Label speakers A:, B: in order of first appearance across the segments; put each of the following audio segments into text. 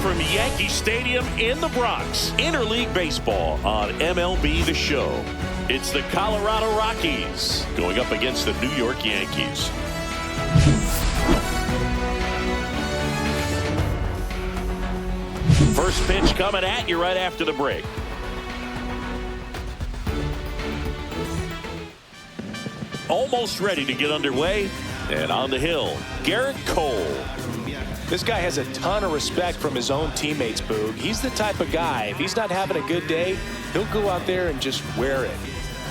A: from Yankee Stadium in the Bronx. Interleague Baseball on MLB The Show. It's the Colorado Rockies going up against the New York Yankees. First pitch coming at you right after the break. Almost ready to get underway. And on the hill, Garrett Cole.
B: This guy has a ton of respect from his own teammates, Boog. He's the type of guy, if he's not having a good day, he'll go out there and just wear it.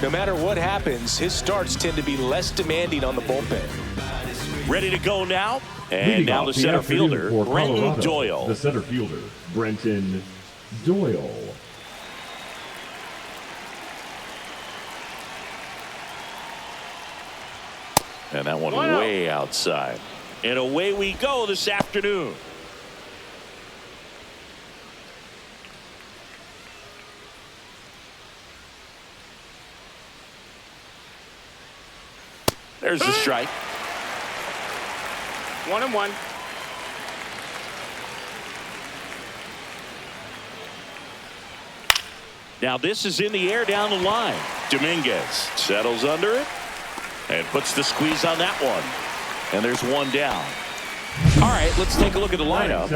B: No matter what happens, his starts tend to be less demanding on the bullpen.
A: Ready to go now. And now the center fielder, Brenton Doyle.
C: The center fielder, Brenton Doyle.
A: And that one way outside. And away we go this afternoon. There's the strike.
D: 1-1.
A: Now this is in the air down the line. Dominguez settles under it and puts the squeeze on that one. And there's one down. All right, let's take a look at the lineup.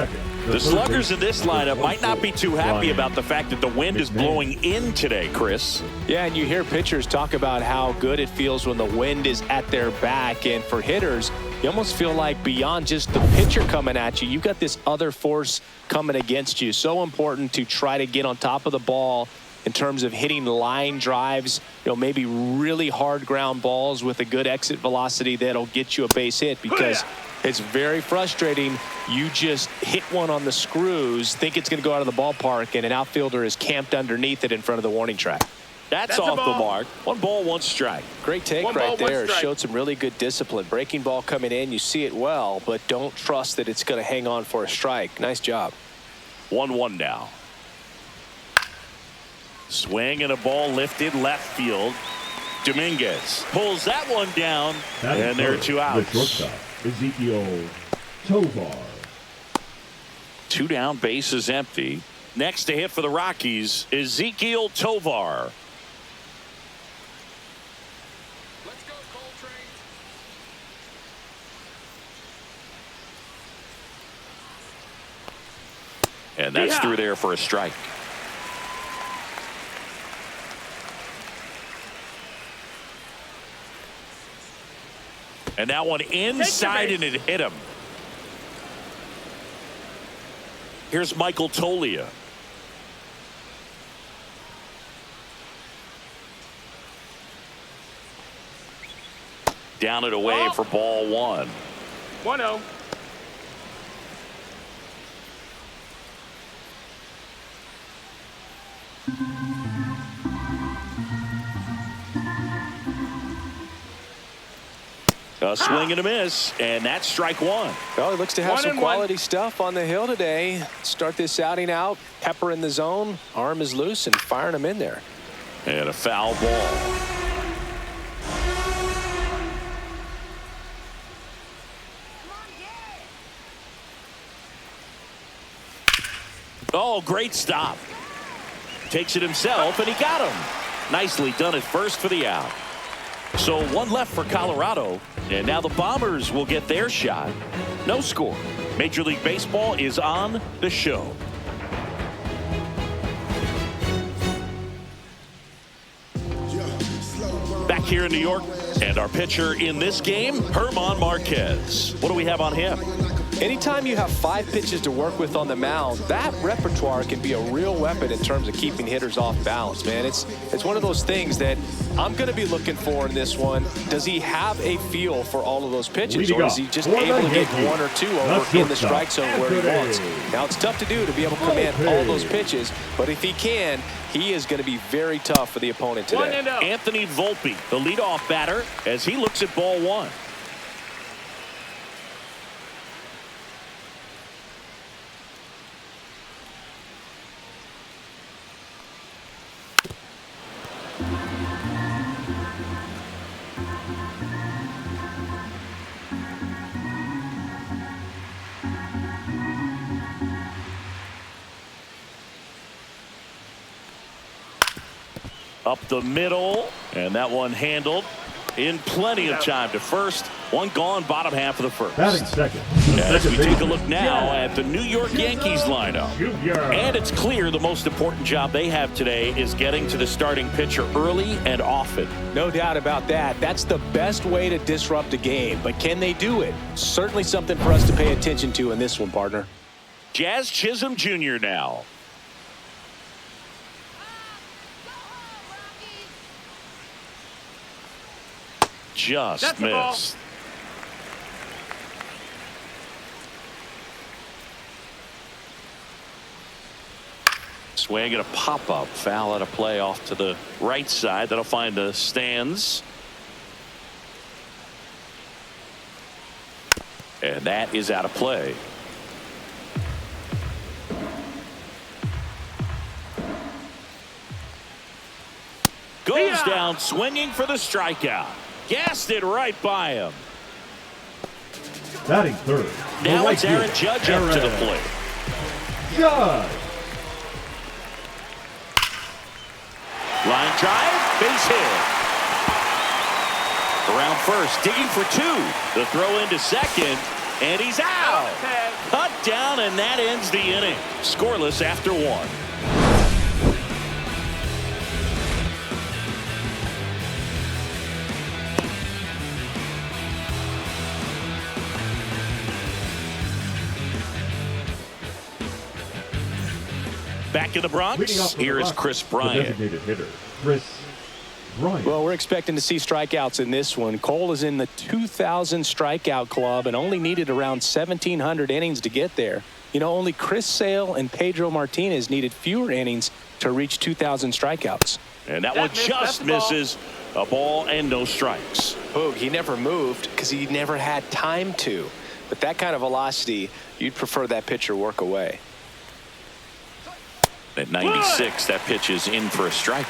A: The sluggers in this lineup might not be too happy about the fact that the wind is blowing in today, Chris.
B: Yeah, and you hear pitchers talk about how good it feels when the wind is at their back. And for hitters, you almost feel like beyond just the pitcher coming at you, you've got this other force coming against you. So important to try to get on top of the ball in terms of hitting line drives, maybe really hard ground balls with a good exit velocity that'll get you a base hit, because it's very frustrating. You just hit one on the screws, think it's going to go out of the ballpark, and an outfielder is camped underneath it in front of the warning track.
A: That's off the mark. 1 ball, 1 strike.
B: Great take right there. Showed some really good discipline. Breaking ball coming in, you see it well, but don't trust that it's going to hang on for a strike. Nice job.
A: 1-1 now. Swing and a ball lifted left field. Dominguez pulls that one down, and there are 2 outs.
C: The shortstop, Ezekiel Tovar.
A: 2 down, bases empty. Next to hit for the Rockies, Ezekiel Tovar.
D: Let's go, Coltrane.
A: And that's through there for a strike. And that one inside, and it hit him. Here's Michael Tolia. Down and away for ball 1.
D: 1-0.
A: A swing and a miss, and that's strike 1.
B: Well, he looks to have some
D: 1-1.
B: quality stuff on the hill today. Start this outing out, pepper in the zone, arm is loose, and firing him in there.
A: And a foul ball. Oh, great stop. Takes it himself, and he got him. Nicely done at first for the out. So 1 left for Colorado, and now the Bombers will get their shot. No score. Major League Baseball is on the show. Back here in New York, and our pitcher in this game, German Marquez. What do we have on him?
B: Anytime you have 5 pitches to work with on the mound, that repertoire can be a real weapon in terms of keeping hitters off balance, man. It's one of those things that I'm going to be looking for in this one. Does he have a feel for all of those pitches, or is he just able to get 1 or 2 over in the strike zone where he wants? Now, it's tough to do to be able to command all those pitches, but if he can, he is going to be very tough for the opponent today.
A: Anthony Volpe, the leadoff batter, as he looks at ball 1. Up the middle, and that one handled in plenty of time to first. One gone, bottom half of the first.
C: Batting second.
A: As we take a look now at the New York Yankees lineup. And it's clear the most important job they have today is getting to the starting pitcher early and often.
B: No doubt about that. That's the best way to disrupt a game. But can they do it? Certainly something for us to pay attention to in this one, partner.
A: Jazz Chisholm Jr. now. Just missed. Swing and a pop-up. Foul at a play off to the right side. That'll find the stands. And that is out of play. Goes down swinging for the strikeout. Gassed it right by him.
C: Batting third.
A: Now it's Aaron Judge up to the plate.
C: Judge.
A: Line drive, base hit. Around first, digging for two. The throw into second, and he's out. Cut down, and that ends the inning. Scoreless after one. Back in the Bronx, here is Chris Bryant.
C: Designated hitter, Chris Bryant.
B: Well, we're expecting to see strikeouts in this one. Cole is in the 2,000 strikeout club and only needed around 1,700 innings to get there. You know, only Chris Sale and Pedro Martinez needed fewer innings to reach 2,000 strikeouts.
A: And that one just misses. A ball and no strikes.
B: Oh, he never moved because he never had time to. But that kind of velocity, you'd prefer that pitcher work away.
A: At 96, that pitch is in for a strike.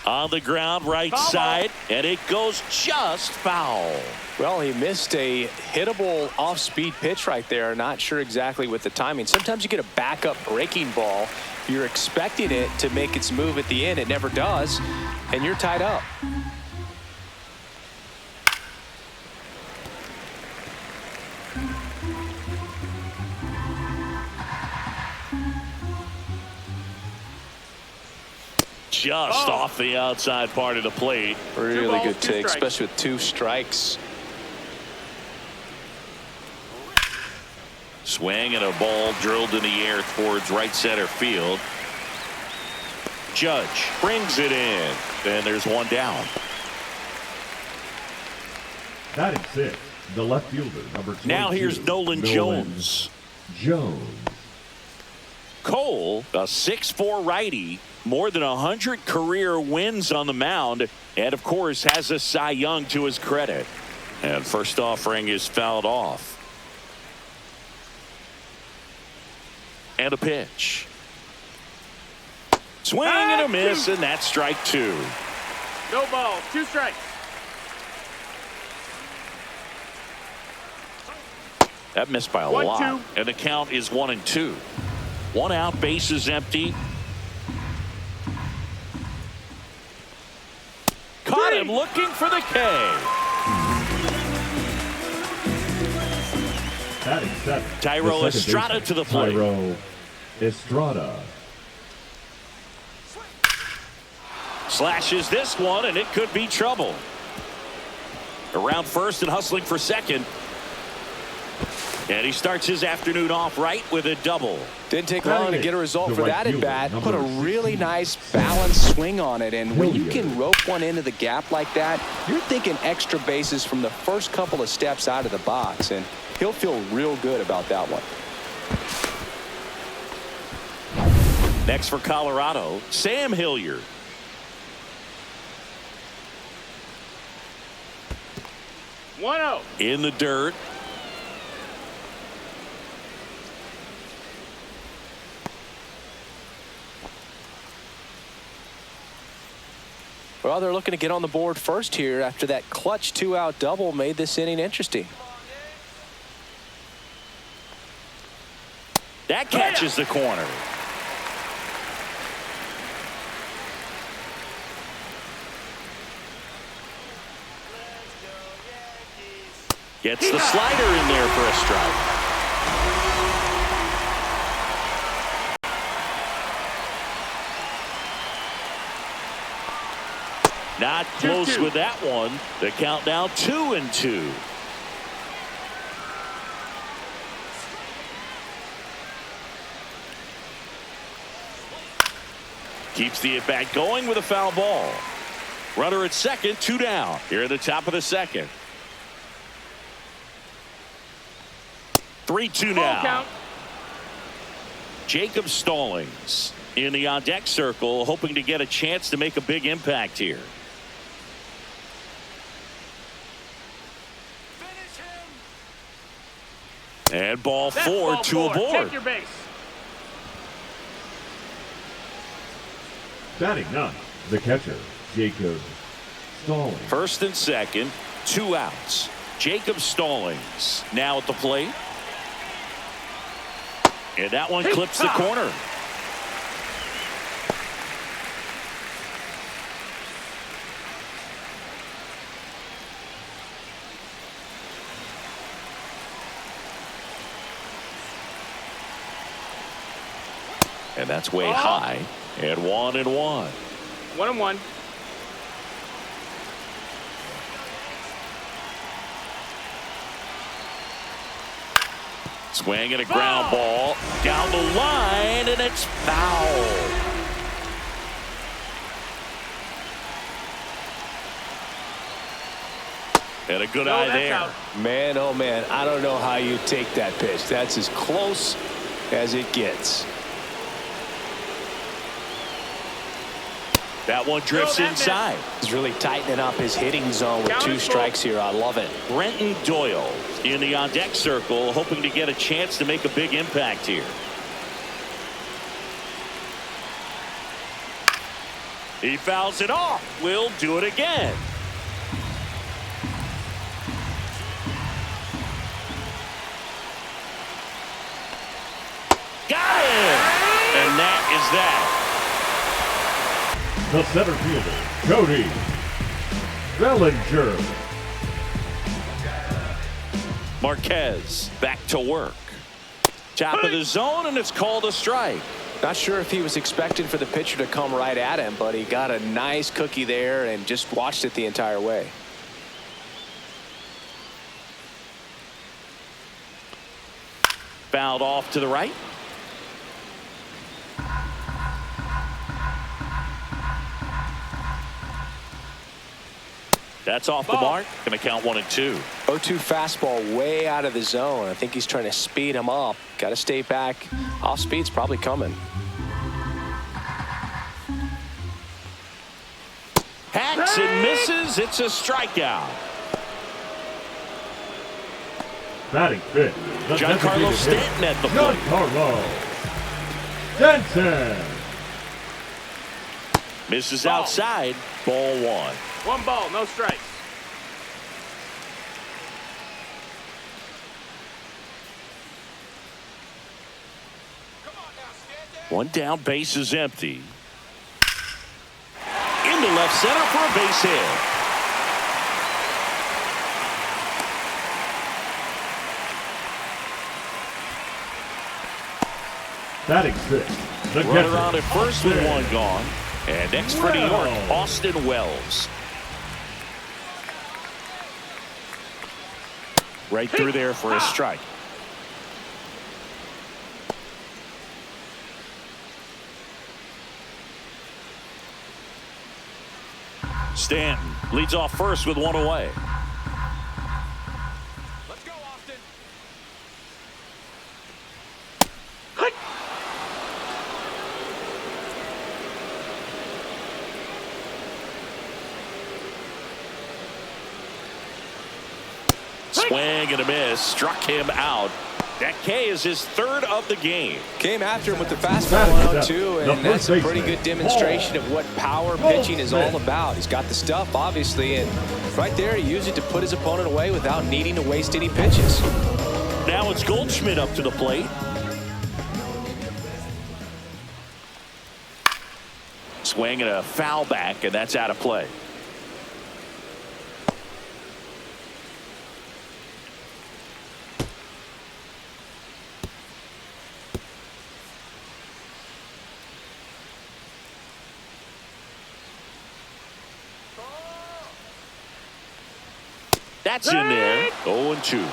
A: On the ground, right side, and it goes just foul.
B: Well, he missed a hittable off-speed pitch right there. Not sure exactly with the timing. Sometimes you get a backup breaking ball. You're expecting it to make its move at the end. It never does, and you're tied up.
A: Just off the outside part of the plate.
B: Really good take, especially with 2 strikes.
A: Swing and a ball drilled in the air towards right center field. Judge brings it in, and there's one down.
C: Batting sixth, the left fielder, number 22.
A: Now here's Nolan Jones. Cole, a 6'4" righty, more than 100 career wins on the mound, and of course has a Cy Young to his credit. And first offering is fouled off. And a pitch. Swing and a miss, and that's strike 2.
D: No ball, 2 strikes.
A: That missed by a lot. And the count is 1-2. 1 out, base is empty. Caught him looking for the K.
C: Batting seventh,
A: Tyro Estrada to the plate.
C: Tyro Estrada.
A: Slashes this one, and it could be trouble. Around first and hustling for second. And he starts his afternoon off right with a double.
B: Didn't take long to get a result for that at bat. Put a really nice balanced swing on it. And when you can rope one into the gap like that, you're thinking extra bases from the first couple of steps out of the box. And he'll feel real good about that one.
A: Next for Colorado, Sam Hilliard. In the dirt.
B: Well, they're looking to get on the board first here after that clutch 2-out double made this inning interesting.
A: That catches the corner. Gets the slider in there for a strike. Not close with that one. The count now 2-2. Keeps the at-bat going with a foul ball. Runner at second, 2 down. Here at the top of the second. 3-2 now.
D: Count.
A: Jacob Stallings in the on-deck circle, hoping to get a chance to make a big impact here. And ball
D: That's
A: 4,
D: ball
A: 2
D: 4.
A: aboard.
D: Take your base.
C: Batting ninth, the catcher, Jacob Stallings.
A: First and second, 2 outs. Jacob Stallings now at the plate. And that one clips the corner. And that's way high. And 1-1.
D: 1-1.
A: Swing and a ground ball down the line, and it's foul. And a good eye there.
D: Out.
B: Man, oh man, I don't know how you take that pitch. That's as close as it gets.
A: That one drifts inside.
B: He's really tightening up his hitting zone with 2 strikes here. I love it.
A: Brenton Doyle in the on-deck circle, hoping to get a chance to make a big impact here. He fouls it off. We'll do it again. Got him! And that is that.
C: The center fielder, Cody Bellinger.
A: Marquez back to work. Top of the zone, and it's called a strike.
B: Not sure if he was expecting for the pitcher to come right at him, but he got a nice cookie there and just watched it the entire way.
A: Fouled off to the right. That's off the mark. Going to count 1-2.
B: 0-2 fastball way out of the zone. I think he's trying to speed him up. Got to stay back. Off speed's probably coming.
A: Hacks and misses. It's a strikeout.
C: Batting fifth, the
A: Giancarlo
C: designated
A: Stanton at the
C: hitter,
A: plate.
C: Giancarlo Stanton.
A: Misses outside. Ball 1.
D: 1 ball, no strikes.
A: One down, base is empty. Into left center for a base hit.
C: Batting sixth, the
A: Runner
C: catcher,
A: on at first with
C: Austin
A: 1 gone. And next for New York,
C: Wells.
A: Austin Wells. Right through there for a strike. Stanton leads off first with 1 away.
B: Let's go, Austin.
A: Swing and a miss. Struck him out. That K is his third of the game.
B: Came after him with the fastball on 0-2, and that's a pretty good demonstration of what power pitching is all about. He's got the stuff, obviously, and right there he used it to put his opponent away without needing to waste any pitches.
A: Now it's Goldschmidt up to the plate. Swing and a foul back, and that's out of play. That's in there. 0-2.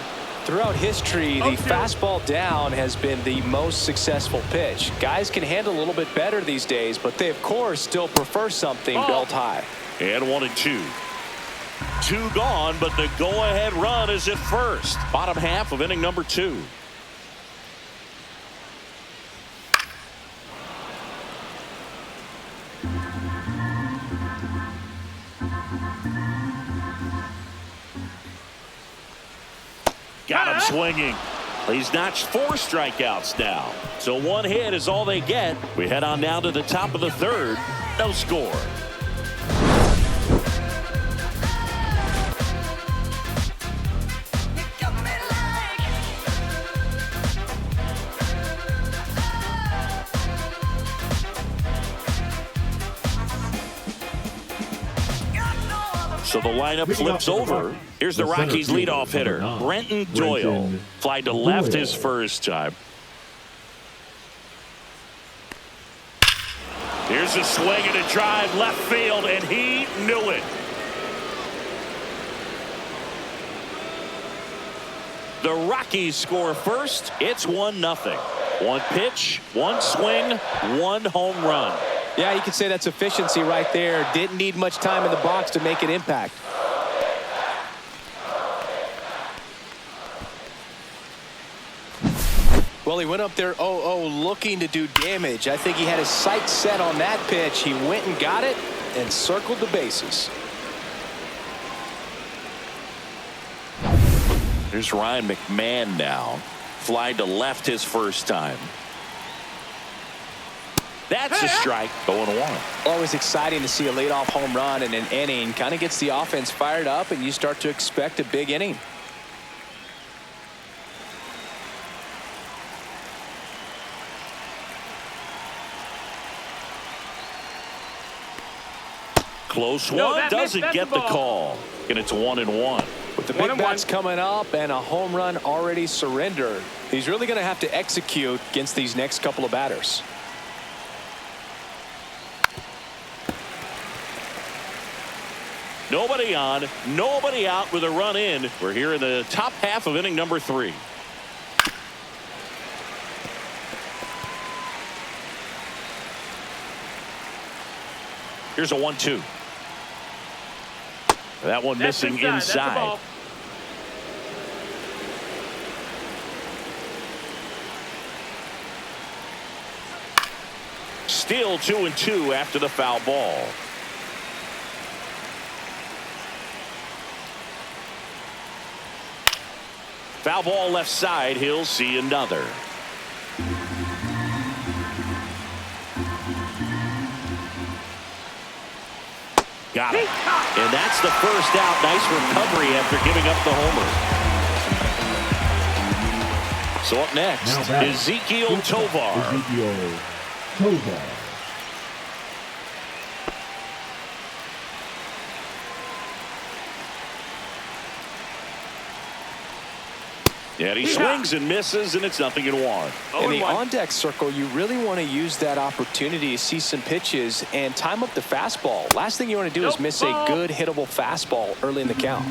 B: Throughout history, the fastball down has been the most successful pitch. Guys can handle a little bit better these days, but they, of course, still prefer something belt high.
A: And 1-2. 2 gone, but the go-ahead run is at first. Bottom half of inning number 2. Got him swinging. He's notched 4 strikeouts now. So 1 hit is all they get. We head on down to the top of the 3rd. No score. So the lineup flips over. Here's the Rockies leadoff hitter, Brenton Doyle. Fly to left his first time. Here's a swing and a drive left field, and he knew it. The Rockies score first. It's 1-0. 1 pitch, 1 swing, 1 home run.
B: Yeah, you could say that's efficiency right there. Didn't need much time in the box to make an impact. Well, he went up there 0-0 looking to do damage. I think he had his sights set on that pitch. He went and got it and circled the bases.
A: Here's Ryan McMahon now. Fly to left his first time. That's a strike. 0-1.
B: Always exciting to see a leadoff home run in an inning. Kind of gets the offense fired up, and you start to expect a big inning.
A: Close one. Doesn't get the call. And it's 1-1.
B: With the big bats coming up and a home run already surrendered, he's really going to have to execute against these next couple of batters.
A: Nobody on, nobody out with a run in. We're here in the top half of inning number 3. Here's a 1-2. That one missing inside. Still 2-2 after the foul ball. Foul ball left side. He'll see another. Got it. And that's the first out. Nice recovery after giving up the homer. So up next, Ezequiel Tovar.
C: Ezequiel Tovar.
A: And he swings and misses, and it's 0-1.
B: In the on-deck circle, you really want to use that opportunity to see some pitches and time up the fastball. Last thing you want to do is miss a good hittable fastball early in the count.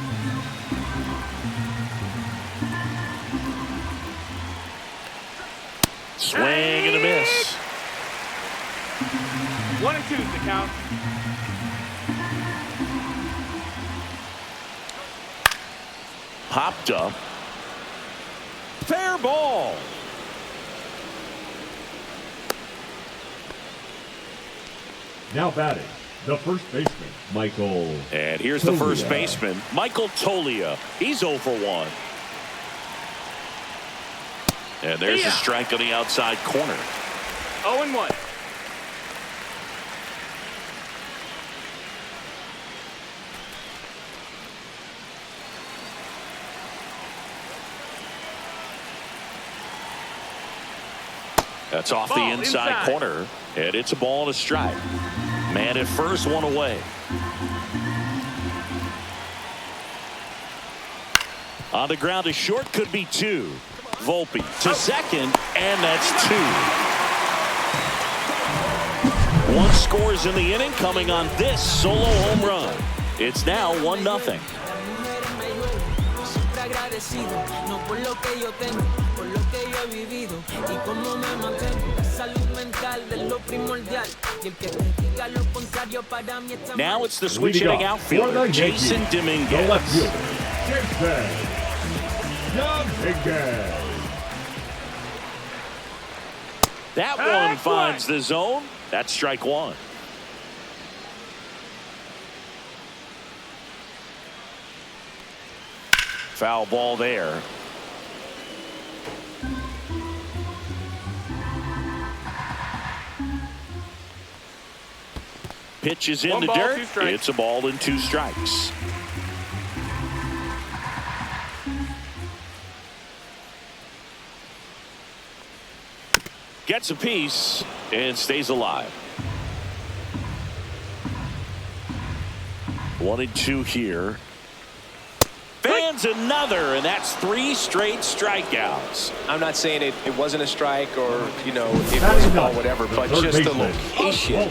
A: Swing and a miss.
D: 1-2 is the count.
A: Popped up. Fair ball.
C: Now batting, the first baseman, Michael.
A: And here's the first baseman, Michael Tolia. He's 0 for 1. And there's a strike on the outside corner.
D: 0-1.
A: That's off the inside corner, and it's a ball and a strike. Man at first, one away. On the ground, a short, could be two. Volpe to second, and that's two. One scores in the inning, coming on this solo home run. It's now 1-0. Now it's the switch hitting outfielder, Jason Dominguez.
C: The left fielder, Jason Dominguez.
A: That one finds the zone. That's strike one. Foul ball there. Pitch is in the dirt. It's a ball and 2 strikes. Gets a piece and stays alive. 1-2 here. Fans another, and that's 3 straight strikeouts.
B: I'm not saying it wasn't a strike or, you know, it was a ball, whatever, but just the location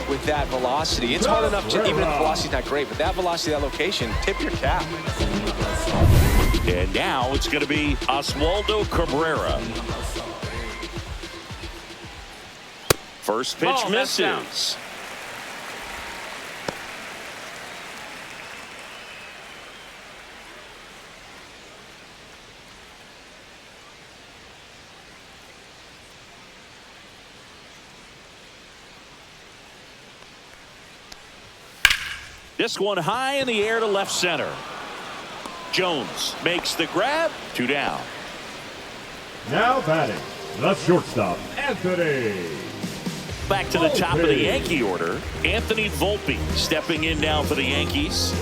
B: with that velocity. It's hard enough, even if the velocity's not great, but that velocity, that location, tip your cap.
A: And now it's going to be Oswaldo Cabrera. First pitch misses. This one high in the air to left center. Jones makes the grab. 2 down.
C: Now batting, the shortstop, Anthony.
A: Back to the top of the Yankee order, Anthony Volpe stepping in now for the Yankees.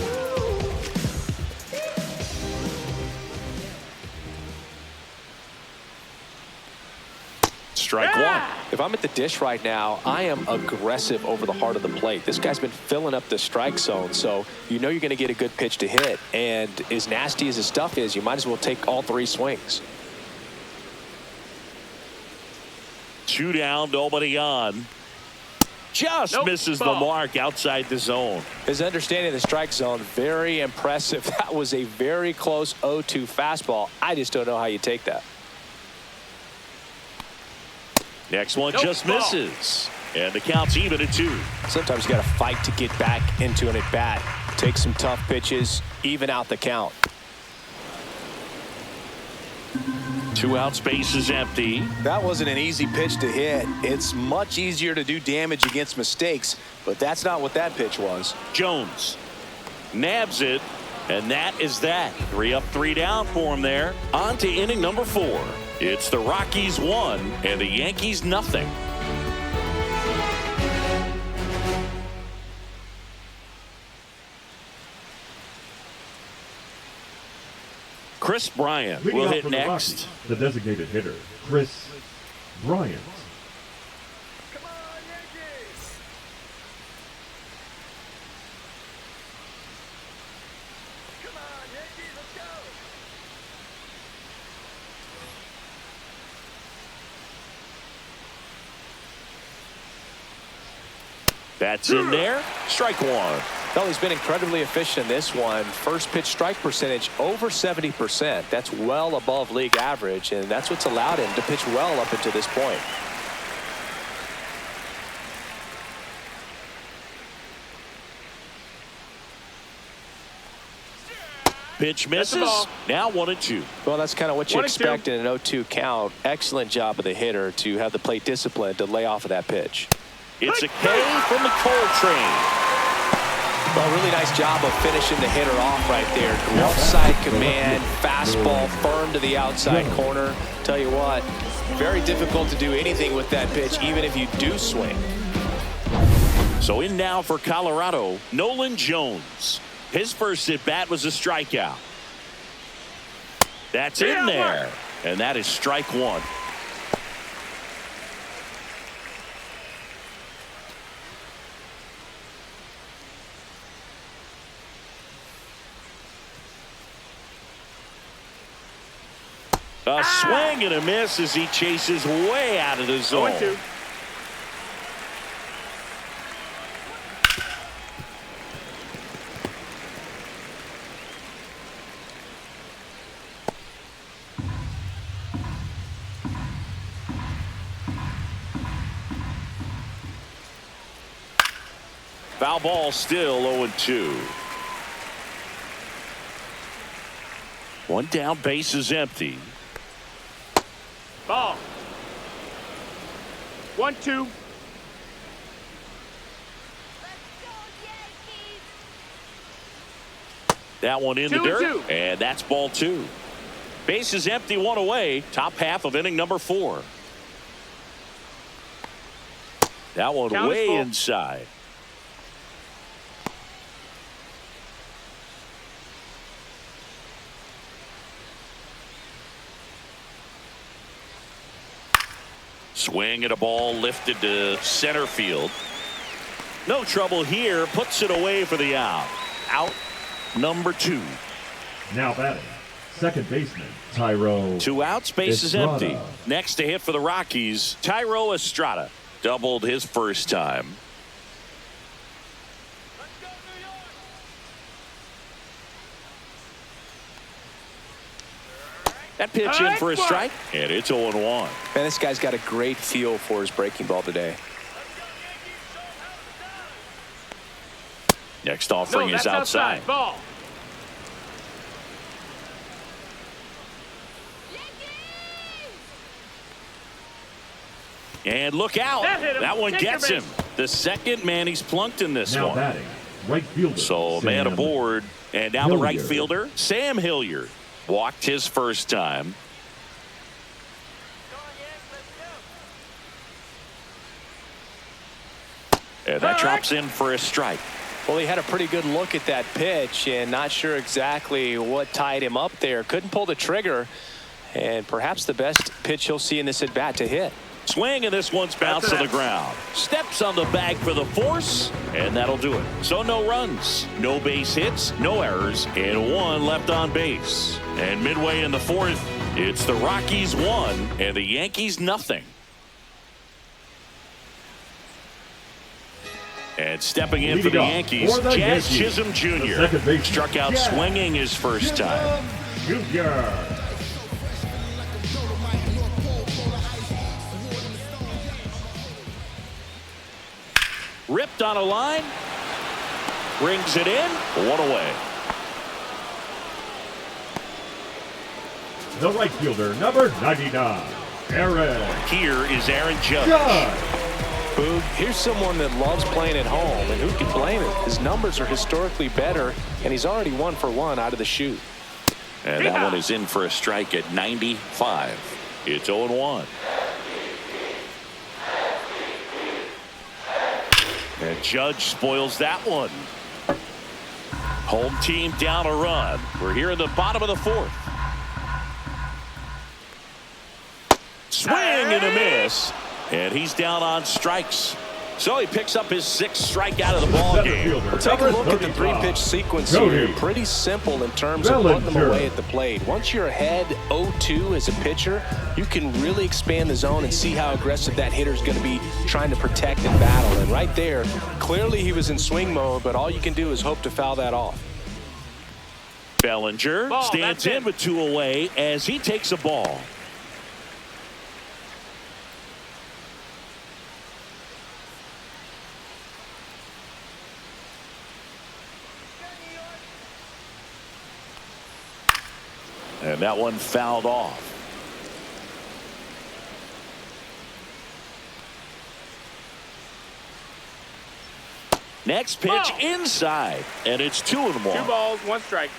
A: Strike one.
B: If I'm at the dish right now, I am aggressive over the heart of the plate. This guy's been filling up the strike zone, so you know you're going to get a good pitch to hit. And as nasty as his stuff is, you might as well take all 3 swings.
A: 2 down, nobody on. Just misses the mark outside the zone.
B: His understanding of the strike zone, very impressive. That was a very close 0-2 fastball. I just don't know how you take that.
A: Next one just misses. And the count's even at 2.
B: Sometimes you got to fight to get back into an at-bat. Take some tough pitches, even out the count.
A: 2 out, space is empty.
B: That wasn't an easy pitch to hit. It's much easier to do damage against mistakes, but that's not what that pitch was.
A: Jones nabs it, and that is that. 3 up, 3 down for him there. On to inning number 4. It's the Rockies 1 and the Yankees nothing. Chris Bryant will hit next.
C: Rockies, the designated hitter, Chris Bryant.
D: Come on, Yankees! Come on, Yankees, let's go!
A: That's in there. Strike one.
B: Well, he's been incredibly efficient in this one. First pitch strike percentage over 70%. That's well above league average, and that's what's allowed him to pitch well up until this point.
A: Pitch misses. Now 1-2.
B: Well, that's kind of what you expect in an 0-2 count. Excellent job of the hitter to have the plate discipline to lay off of that pitch.
A: It's a K from the Coltrane.
B: Well, really nice job of finishing the hitter off right there. Glove side command, fastball firm to the outside corner. Tell you what, very difficult to do anything with that pitch, even if you do swing.
A: So in now for Colorado, Nolan Jones. His first at bat was a strikeout. That's in there, and that is strike one. A swing and a miss as he chases way out of the zone.
D: 0-2.
A: Foul ball, still 0-2. One down, base is empty.
D: Ball. 1-2.
A: That one in the
D: 2-2.
A: dirt, and that's ball two. Base is empty, one away. Top half of inning number 4. That one
D: Count is
A: way
D: full.
A: inside. Swing at a ball lifted to center field. No trouble here. Puts it away for the out. Out number 2.
C: Now batting, second baseman, Tyro.
A: 2 outs, base is
C: Estrada.
A: empty. Next to hit for the Rockies, Tyro Estrada. Doubled his first time. That pitch in for a strike, and it's 0-1.
B: Man, this guy's got a great feel for his breaking ball today.
A: Next offering
D: No,
A: is
D: that's
A: outside.
D: Ball.
A: And look out.
D: That hit him.
A: That one
D: Take your
A: gets him.
D: base.
A: The second man he's plunked in this
C: Now
A: one.
C: batting, right fielder.
A: So a man
C: Sam
A: aboard. And now the right
C: Hilliard.
A: fielder, Sam Hilliard. Walked his first time. And that drops in for a strike.
B: Well, he had a pretty good look at that pitch and not sure exactly what tied him up there. Couldn't pull the trigger, and perhaps the best pitch he'll see in this at bat to hit.
A: Swing, and this one's bounced to the ground. Steps on the bag for the force, and that'll do it. So no runs, no base hits, no errors, and 1 left on base. And midway in the 4th, it's the Rockies 1 and the Yankees nothing. And stepping in for the Yankees,
C: For the
A: Jazz
C: Yankees,
A: Chisholm
C: the
A: Jr.
C: second baseman,
A: struck out
C: Jazz
A: swinging his first time.
C: Jr.
A: Ripped on a line. Brings it in. 1 away.
C: The right fielder, number 99, Aaron
A: Here is Aaron Judge.
C: Judge.
B: Boog, here's someone that loves playing at home, and who can blame him? His numbers are historically better, and he's already 1 for 1 out of the chute.
A: And that one is in for a strike at 95. It's 0-1. And Judge spoils that one. Home team down a run. We're here in the bottom of the 4th. Swing and a miss. And he's down on strikes. So he picks up his 6th strikeout of the ball
C: Center
A: game.
C: fielder,
B: Take a
C: number
B: look at the
C: 35,
B: 3-pitch sequence
C: Cody
B: here. Pretty simple in terms of putting them
C: Bellinger.
B: away at the plate. Once you're ahead 0-2 as a pitcher, you can really expand the zone and see how aggressive that hitter is going to be trying to protect and battle. And right there, clearly he was in swing mode, but all you can do is hope to foul that off.
A: Bellinger
D: Ball,
A: stands
D: that's
A: in with 2 away as he takes a ball. And that one fouled off. Next pitch inside, and it's 2-1.
D: 2 balls, 1 strike.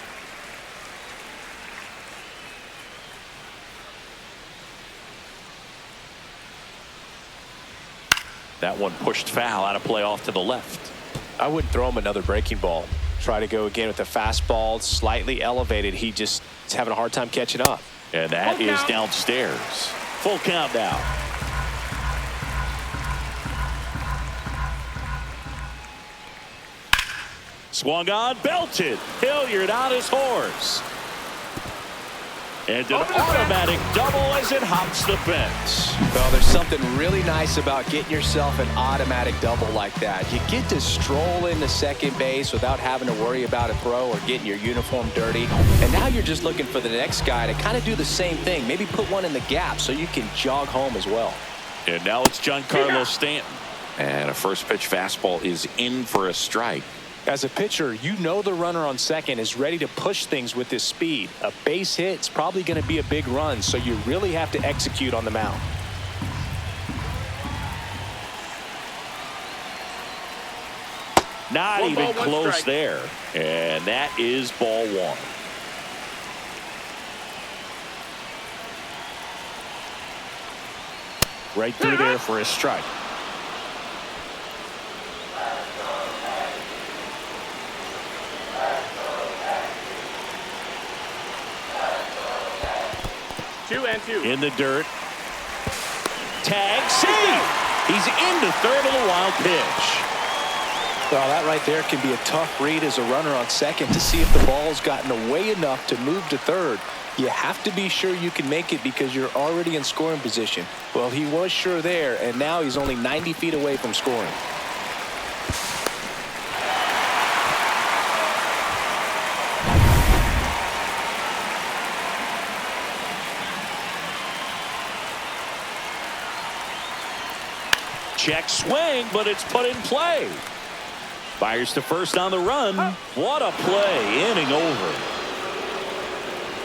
A: That one pushed foul out of play off to the left.
B: I wouldn't throw him another breaking ball. Try to go again with the fastball, slightly elevated. He just is having a hard time catching up.
A: And that is downstairs. Full count now. Swung on, belted, Hilliard on his horse. And an automatic double as it hops the fence.
B: Well, there's something really nice about getting yourself an automatic double like that. You get to stroll into second base without having to worry about a throw or getting your uniform dirty. And now you're just looking for the next guy to kind of do the same thing. Maybe put one in the gap so you can jog home as well.
A: And now it's Giancarlo Stanton. And a first pitch fastball is in for a strike.
B: As a pitcher, you know the runner on second is ready to push things with his speed. A base hit is probably going to be a big run, so you really have to execute on the mound.
A: Not
D: 1
A: even
D: ball, 1
A: close
D: strike.
A: there. And that is ball 1. Right through there for a strike. In the dirt. Tag, save. He's into third on the wild pitch.
B: Well, that right there can be a tough read as a runner on second to see if the ball's gotten away enough to move to third. You have to be sure you can make it because you're already in scoring position. Well, he was sure there, and now he's only 90 feet away from scoring.
A: Check swing, but it's put in play. Fires to first on the run. What a play. Inning over.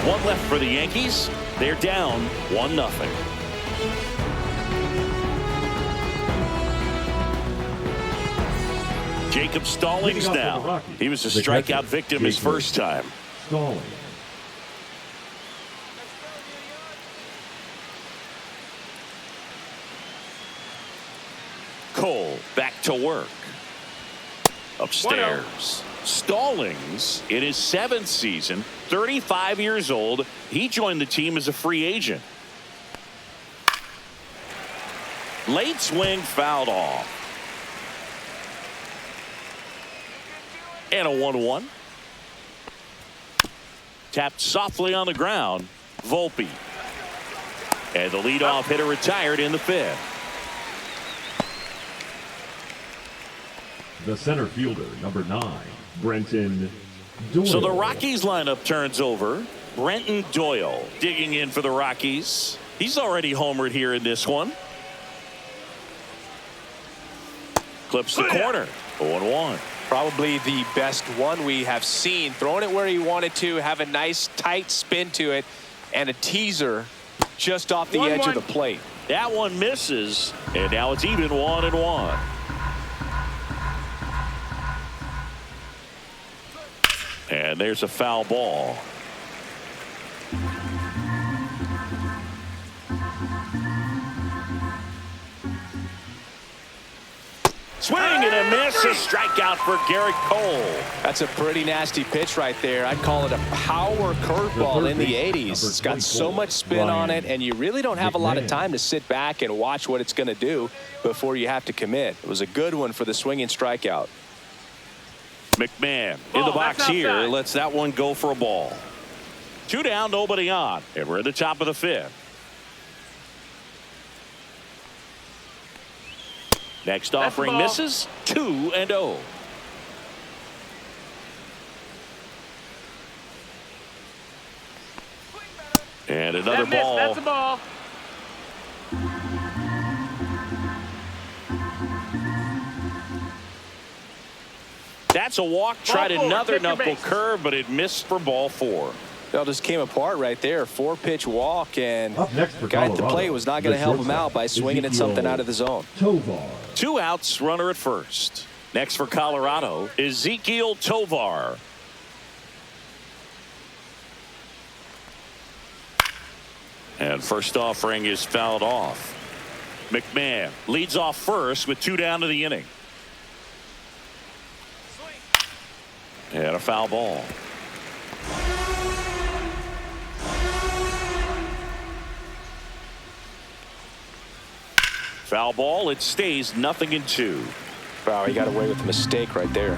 A: 1 left for the Yankees. They're down 1-0. Jacob Stallings now. He was a strikeout victim his first time.
C: Stallings.
A: Cole back to work. Upstairs. Stallings in his 7th season, 35 years old. He joined the team as a free agent. Late swing fouled off. And a 1-1. Tapped softly on the ground. Volpe. And the leadoff hitter retired in the 5th.
C: The center fielder, number 9, Brenton Doyle.
A: So the Rockies lineup turns over. Brenton Doyle digging in for the Rockies. He's already homered here in this one. Clips the corner. 0-1.
B: Probably the best one we have seen. Throwing it where he wanted to, have a nice tight spin to it, and a teaser just off the edge of the plate.
A: That one misses, and now it's even 1-1. And there's a foul ball. Swing and a miss. A strikeout for Garrett Cole.
B: That's a pretty nasty pitch right there. I'd call it a power curveball in the 80s. It's got so much spin on it, and you really don't have a lot of time to sit back and watch what it's going to do before you have to commit. It was a good one for the swinging strikeout.
A: McMahon in the box here. Lets that one go for a ball. 2 down, nobody on. And we're at the top of the 5th. Next offering misses. 2-0. And another ball.
D: That's a ball.
A: That's a walk. Tried another knuckle curve, but it missed for ball 4.
B: It all just came apart right there. 4-pitch walk, and the guy at the plate was not going to help him out by swinging at something out of the zone.
C: Tovar.
A: 2 outs, runner at first. Next for Colorado, Ezekiel Tovar. And first offering is fouled off. McMahon leads off first with 2 down to the inning. And a foul ball. Foul ball. It stays 0-2.
B: Wow, he got away with a mistake right there.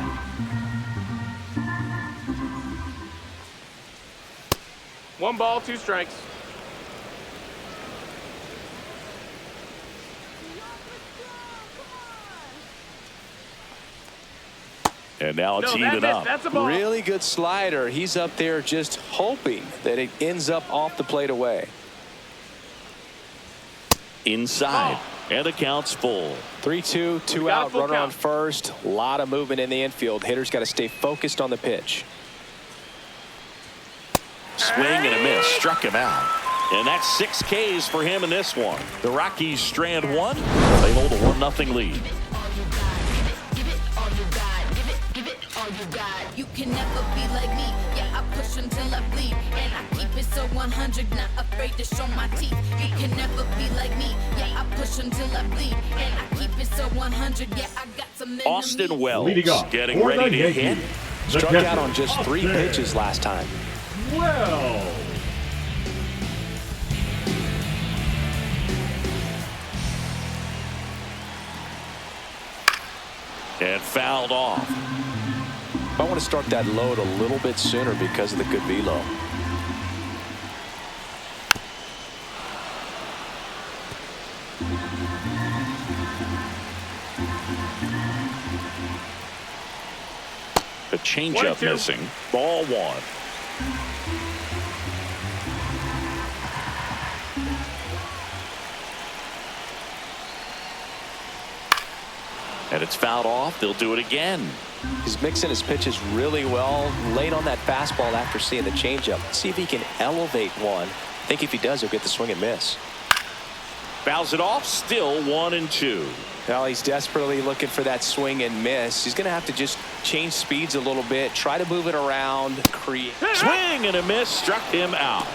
D: One ball, 2 strikes.
A: And now it's even up.
D: That's a ball.
B: Really good slider. He's up there just hoping that it ends up off the plate away.
A: Inside. And the count's full.
B: 3-2, 2 out, runner on first. A lot of movement in the infield. Hitter's got to stay focused on the pitch.
A: Swing and a miss. Struck him out. And that's 6 Ks for him in this one. The Rockies strand 1. They hold a 1-0 lead.
E: You can never be like me. Yeah, I push until I bleed, and I keep it so 100, not afraid to show my teeth. You can never be like me. Yeah, I push until I bleed, and I keep it so 100. Yeah, I got some enemies.
A: Austin Wells getting
C: for
A: ready
C: the
A: to hit.
C: Yankees.
B: Struck out on just 3 pitches last time.
C: Well.
A: And fouled off.
B: I want to start that load a little bit sooner because of the good velo.
A: The changeup missing. Ball 1. And it's fouled off. They'll do it again.
B: He's mixing his pitches really well. Late on that fastball after seeing the changeup. See if he can elevate one. I think if he does, he'll get the swing and miss.
A: Fouls it off. Still 1-2.
B: Now he's desperately looking for that swing and miss. He's going to have to just change speeds a little bit. Try to move it around. Create.
A: Swing and a miss. Struck him out.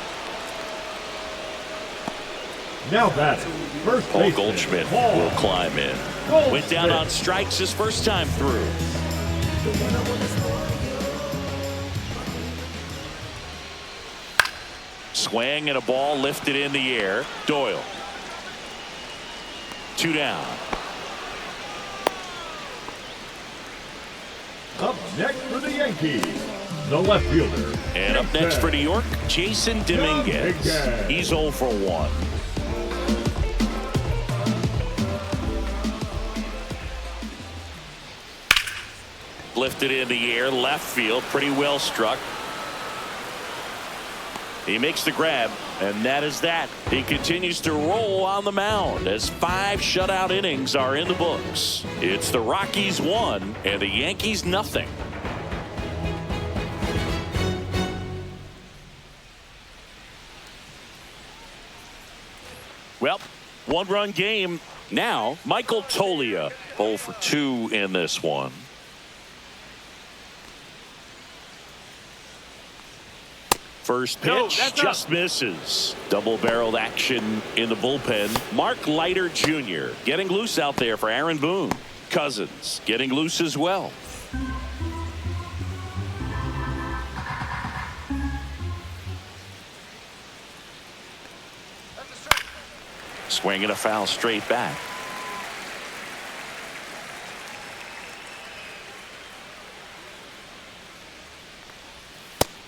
C: Now batting, first
A: Paul
C: baseman,
A: Goldschmidt
C: Paul
A: will climb in.
C: Goldschmidt.
A: Went down on strikes his first time through. Swing and a ball lifted in the air. Doyle. 2 down.
C: Up next for the Yankees, the left fielder.
A: And up next for New York, Jason Dominguez.
C: Dominguez.
A: He's 0 for 1. Lifted in the air, left field, pretty well struck. He makes the grab, and that is that. He continues to roll on the mound as 5 shutout innings are in the books. It's the Rockies 1 and the Yankees 0. Well, 1-run game. Now, Michael Toglia, 0 for 2 in this one. First pitch just misses. Double-barreled action in the bullpen. Mark Leiter Jr. getting loose out there for Aaron Boone. Cousins getting loose as well. Swinging a foul straight back.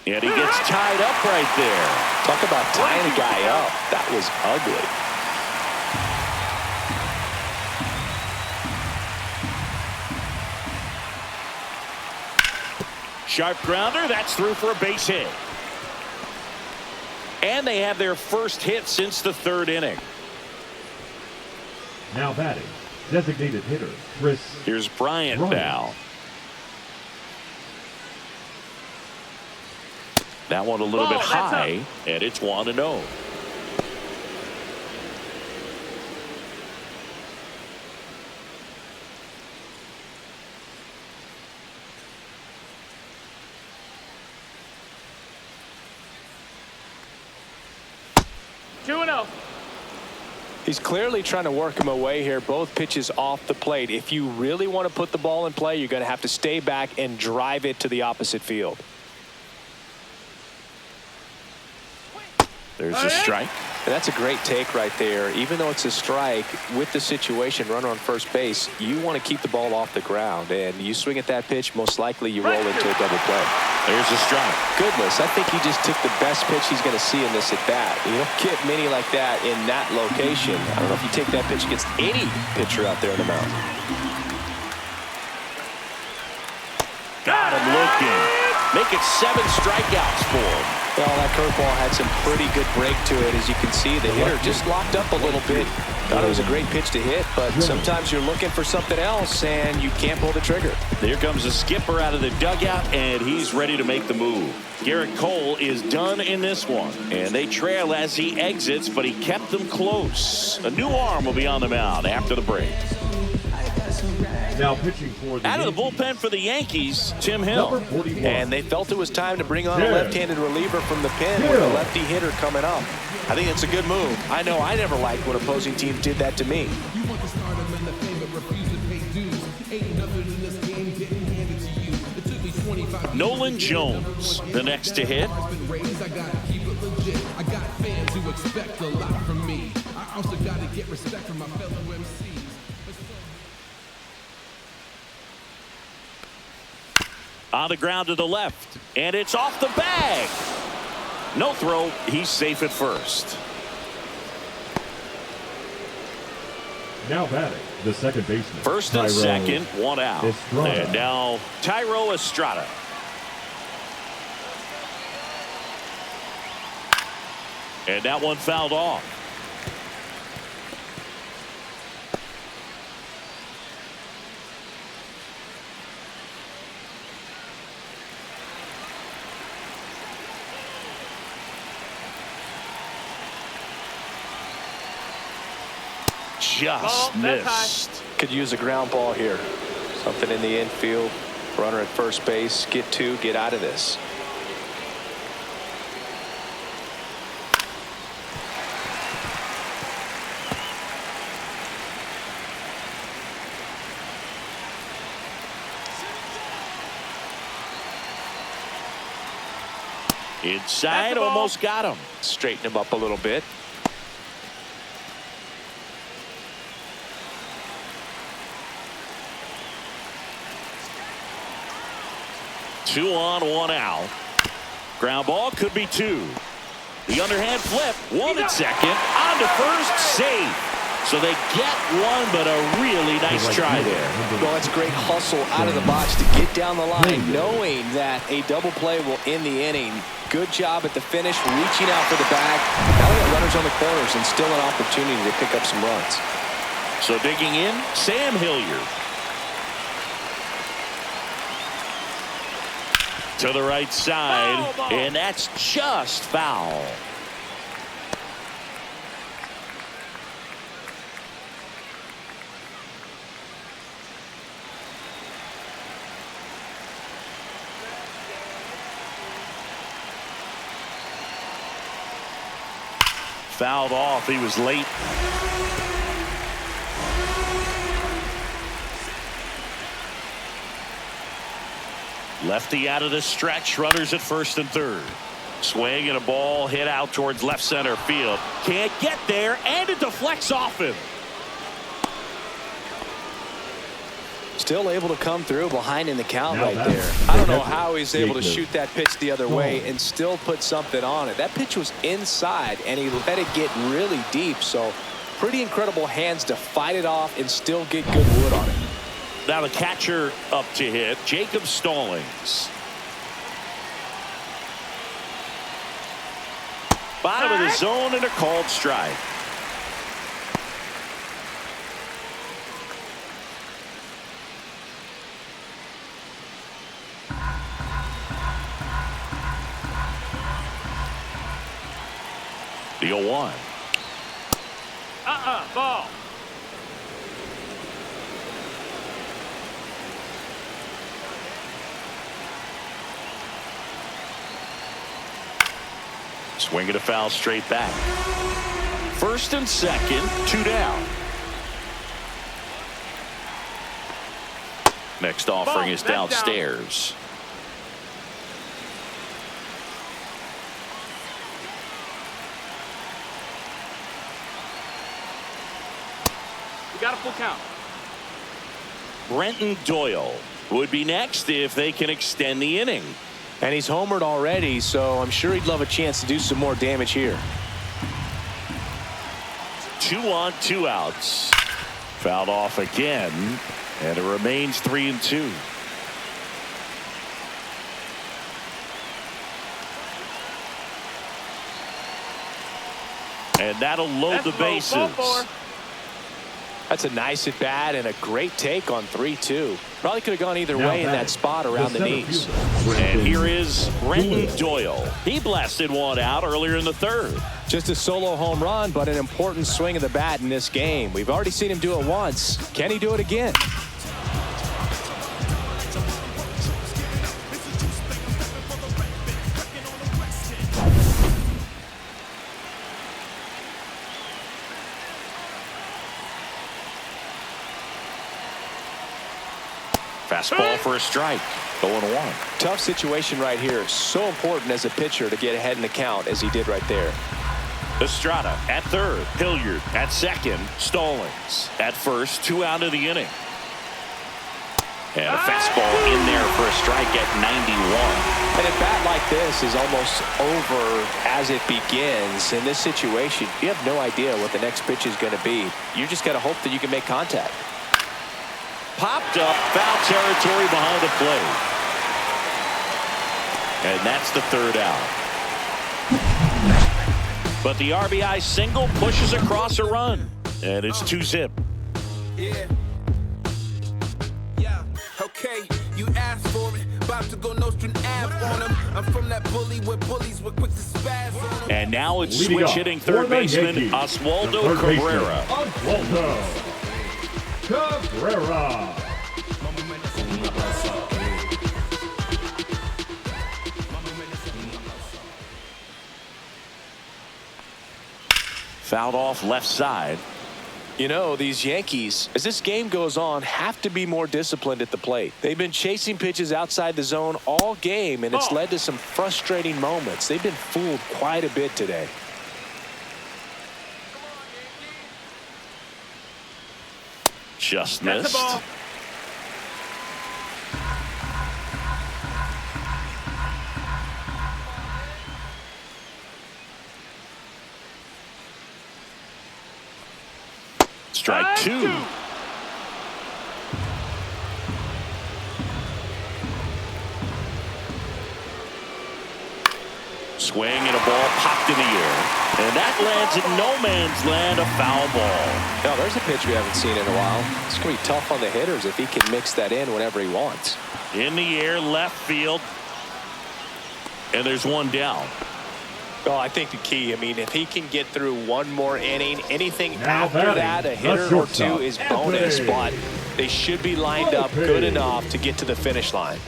A: And he gets tied up right there.
B: Talk about tying a guy up. That was ugly.
A: Sharp grounder. That's through for a base hit. And they have their first hit since the 3rd inning.
C: Now batting, designated hitter, Chris.
A: Here's Bryant now. That one a little bit high, and it's 1-0.
D: 2-0.
B: He's clearly trying to work him away here. Both pitches off the plate. If you really want to put the ball in play, you're going to have to stay back and drive it to the opposite field.
A: There's a strike.
B: And that's a great take right there. Even though it's a strike, with the situation, runner on first base, you want to keep the ball off the ground. And you swing at that pitch, most likely you roll into a double play.
A: There's a strike.
B: Goodness, I think he just took the best pitch he's going to see in this at bat. You don't get many like that in that location. I don't know if you take that pitch against any pitcher out there in the mound.
A: Got him looking. Make it 7 strikeouts for him.
B: Well, that curveball had some pretty good break to it. As you can see, the hitter just locked up a little bit. Thought it was a great pitch to hit, but sometimes you're looking for something else and you can't pull the trigger.
A: Here comes the skipper out of the dugout, and he's ready to make the move. Garrett Cole is done in this one, and they trail as he exits, but he kept them close. A new arm will be on the mound after the break.
C: Now pitching for the
A: Out of the
C: Yankees,
A: bullpen for the Yankees, Tim Hill.
C: number 41.
B: And they felt it was time to bring on a left-handed reliever from the pen with a lefty hitter coming up. I think it's a good move. I know I never liked when opposing teams did that to me.
A: Nolan Jones, the next to hit.
F: I got fans who expect a lot from me. I also got to get respect from my fellow MCs.
A: On the ground to the left, and it's off the bag. No throw. He's safe at first.
C: Now batting, the second baseman.
A: First and
C: Tyro
A: second, one out.
C: Estrada.
A: And now Tyro Estrada. And that one fouled off. Just missed.
B: Could use a ground ball here. Something in the infield. Runner at first base. Get 2. Get out of this.
A: Inside, almost got him.
B: Straighten him up a little bit.
A: Two on, one out. Ground ball could be 2. The underhand flip. 1 at second. On to first. Safe. So they get one, but a really nice try there.
B: Well, that's a great hustle out of the box to get down the line, knowing that a double play will end the inning. Good job at the finish, reaching out for the bag. Now we got runners on the corners and still an opportunity to pick up some runs.
A: So digging in, Sam Hilliard. To the right side, and that's just foul. Fouled off. He was late. Lefty out of the stretch. Runners at first and third. Swing and a ball hit out towards left center field. Can't get there, and it deflects off him.
B: Still able to come through behind in the count
C: Now
B: right
C: that's
B: there.
C: the
B: I don't know
C: catcher,
B: how he's able to
C: Jacob.
B: shoot that pitch the other way and still put something on it. That pitch was inside, and he let it get really deep. So pretty incredible hands to fight it off and still get good wood on it.
A: Now the catcher up to hit, Jacob Stallings. Bottom of the zone and a called strike. The 0-1.
D: Ball.
A: Swing and a foul straight back. First and second, 2 down. Next offering is downstairs.
D: We got a full count.
A: Brenton Doyle would be next if they can extend the inning.
B: And he's homered already, so I'm sure he'd love a chance to do some more damage here.
A: 2 on, 2 outs. Fouled off again, and it remains 3-2. And that'll load the bases.
B: That's a nice at bat and a great take on 3-2. Probably could have gone either way in that spot around the knees.
A: And here is Brenton Doyle. He blasted one out earlier in the third.
B: Just a solo home run, but an important swing of the bat in this game. We've already seen him do it once. Can he do it again?
A: Fastball for a strike. 0-1.
B: Tough situation right here. So important as a pitcher to get ahead in the count as he did right there.
A: Estrada at third. Hilliard at second. Stallings at first. 2 out of the inning. And a fastball in there for a strike at 91.
B: And a bat like this is almost over as it begins. In this situation, you have no idea what the next pitch is going to be. You just got to hope that you can make contact.
A: Popped up, foul territory behind the plate. And that's the third out. But the RBI single pushes across a run. And it's 2-zip.
F: Yeah. Yeah. Okay. You asked for it. About to go Nostrum Ave on him. I'm from that bully where bullies were quick to spaz on him.
A: And now it's
C: Leading
A: switch
C: up
A: hitting
C: for
A: third
C: the
A: baseman
C: Yankees,
A: Oswaldo
C: the third baseman,
A: Cabrera.
C: Oswaldo Cabrera.
A: Fouled off left side.
B: You know, these Yankees, as this game goes on, have to be more disciplined at the plate. They've been chasing pitches outside the zone all game, and it's led to some frustrating moments. They've been fooled quite a bit today.
A: Just
D: That's
A: missed.
D: the ball.
A: Strike 2. Swing and a ball popped in the air. And that lands in no man's land, a foul ball.
B: Now, there's a pitch we haven't seen in a while. It's going to be tough on the hitters if he can mix that in whenever he wants.
A: In the air, left field. And there's one down.
B: Well, I think the key, I mean, if he can get through one more inning, anything
C: Now
B: after
C: batting,
B: that, a
C: the
B: hitter or
C: shortstop,
B: two is bonus,
C: Volpe.
B: but they should be lined up good enough to get to the finish line.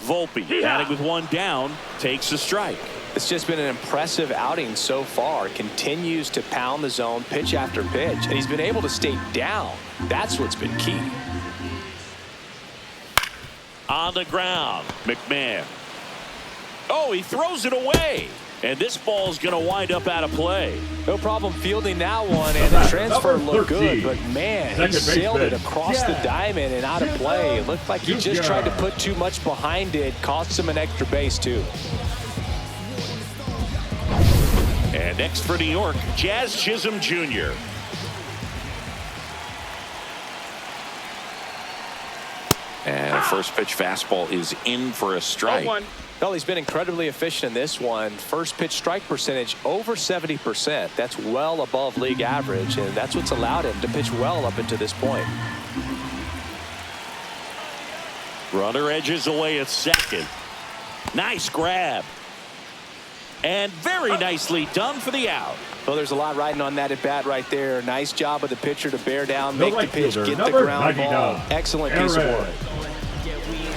A: Volpe, batting with one down, takes the strike.
B: It's just been an impressive outing so far. Continues to pound the zone pitch after pitch, and he's been able to stay down. That's what's been key.
A: On the ground, McMahon. Oh, he throws it away. And this ball's going to wind up out of play.
B: No problem fielding that one, and the transfer looked good, but man, he sailed it across the diamond and out of play. It looked like he just tried to put too much behind it, cost him an extra base too.
A: And next for New York, Jazz Chisholm Jr. And a first pitch fastball is in for a strike.
B: Well, he's been incredibly efficient in this one. First pitch strike percentage over 70%. That's well above league average, and that's what's allowed him to pitch well up until this point.
A: Runner edges away at second. Nice grab. And very nicely done for the out.
B: Well, there's a lot riding on that at bat right there. Nice job of the pitcher to bear down,
C: The
B: make
C: right
B: the pitch,
C: fielder,
B: get the
C: number
B: ground
C: 99,
B: ball. Excellent piece of work.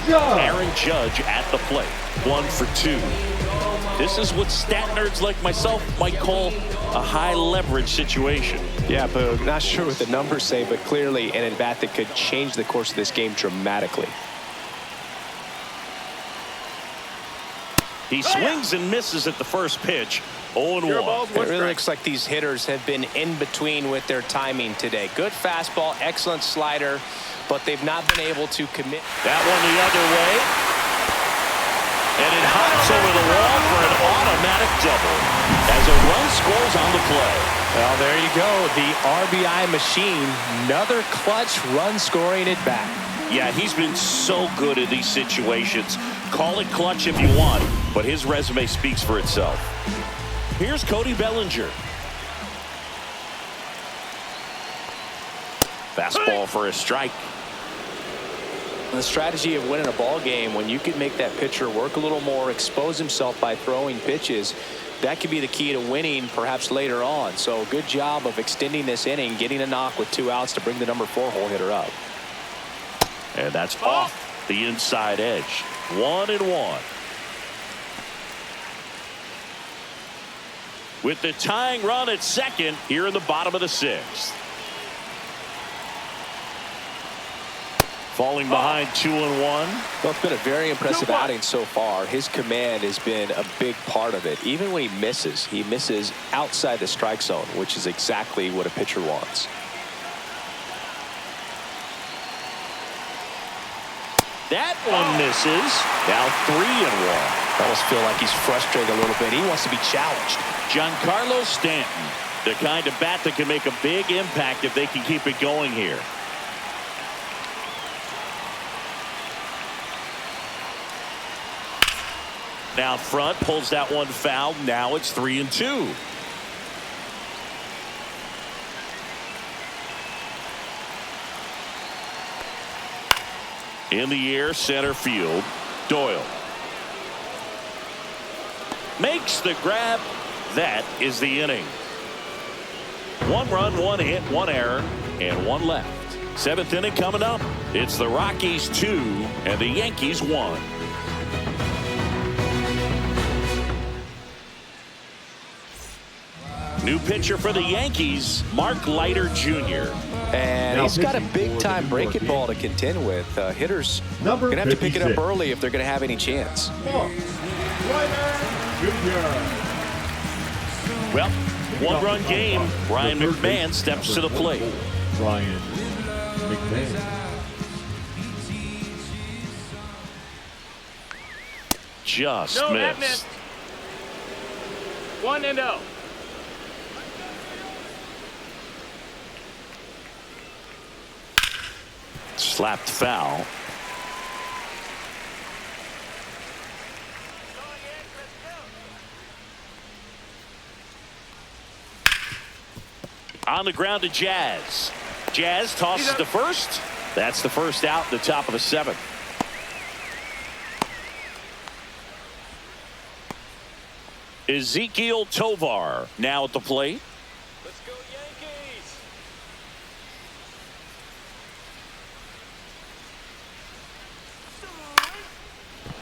A: Aaron Judge at the plate. 1 for 2. This is what stat nerds like myself might call a high leverage situation.
B: Yeah, Boog, not sure what the numbers say, but clearly an at-bat that could change the course of this game dramatically.
A: He swings and misses at the first pitch. 0-1.
B: It really looks like these hitters have been in between with their timing today. Good fastball, excellent slider, but they've not been able to commit.
A: That one the other way. And it hops over the wall for an automatic double as a run scores on the play.
B: Well, there you go. The RBI machine. Another clutch run scoring at bat.
A: Yeah, he's been so good in these situations. Call it clutch if you want, but his resume speaks for itself. Here's Cody Bellinger. Fastball for a strike.
B: The strategy of winning a ball game, when you can make that pitcher work a little more, expose himself by throwing pitches, that could be the key to winning perhaps later on. So good job of extending this inning, getting a knock with 2 outs to bring the number 4 hole hitter up.
A: And that's off the inside edge. 1-1. With the tying run at second here in the bottom of the 6th. Falling behind 2-1.
B: Well, it's been a very impressive outing so far. His command has been a big part of it. Even when he misses outside the strike zone, which is exactly what a pitcher wants.
A: That one misses. Now 3-1.
B: I almost feel like he's frustrated a little bit. He wants to be challenged.
A: Giancarlo Stanton, the kind of bat that can make a big impact if they can keep it going here. Now front, pulls that one foul. Now it's 3-2. In the air, center field. Doyle makes the grab. That is the inning. 1 run, 1 hit, 1 error, and 1 left. 7th inning coming up. It's the Rockies 2 and the Yankees 1. New pitcher for the Yankees, Mark Leiter Jr.
B: And he's got a big-time breaking ball to contend with. Hitters going to have to pick it up early if they're going to have any chance.
A: Well, 1-run game. Ryan McMahon steps to the plate.
C: Ryan McMahon.
A: Just
D: No, that
A: missed.
D: missed. 1-0.
A: Slapped foul. On the ground to Jazz. Jazz tosses to first. That's the first out, the top of the 7th. Ezekiel Tovar now at the plate.
D: Let's go Yankees.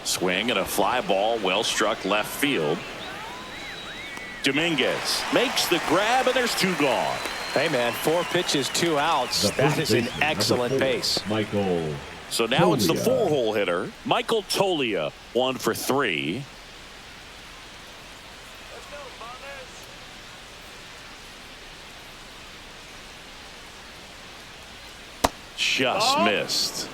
A: Swing and a fly ball, well struck left field. Dominguez makes the grab, and there's 2 gone.
B: Hey, man, 4 pitches, 2 outs. That is an excellent pace.
C: Michael.
A: So now it's the
C: Tolia.
A: 4-hole hitter, Michael Tolia, 1 for 3.
D: Let's go, Bombers.
A: Just missed.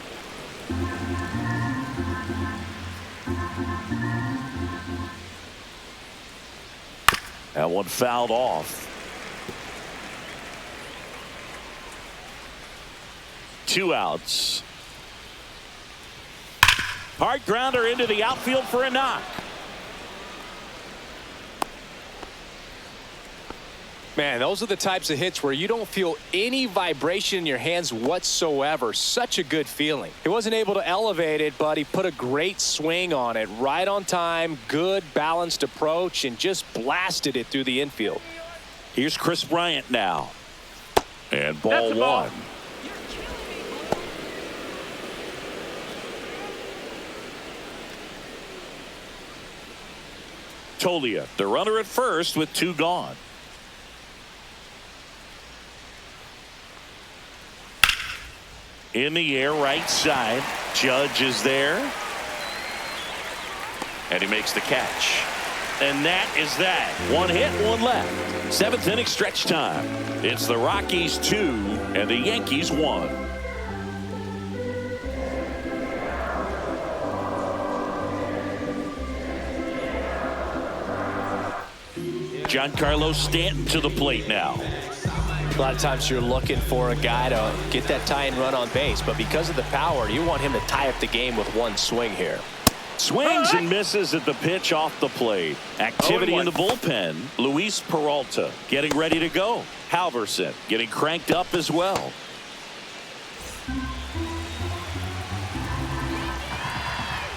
A: That one fouled off. 2 outs. Hard grounder into the outfield for a knock.
B: Man, those are the types of hits where you don't feel any vibration in your hands whatsoever. Such a good feeling. He wasn't able to elevate it, but he put a great swing on it. Right on time, good balanced approach, and just blasted it through the infield.
A: Here's Chris Bryant now. And ball
D: That's the ball.
A: 1. Tolia, the runner at first with 2 gone. In the air, right side. Judge is there. And he makes the catch. And that is that. 1 hit, 1 left. 7th inning stretch time. It's the Rockies 2 and the Yankees 1. Giancarlo Stanton to the plate now.
B: A lot of times you're looking for a guy to get that tying run on base, but because of the power, you want him to tie up the game with 1 swing here.
A: Swings and misses at the pitch off the plate. Activity in the bullpen. Luis Peralta getting ready to go. Halverson getting cranked up as well.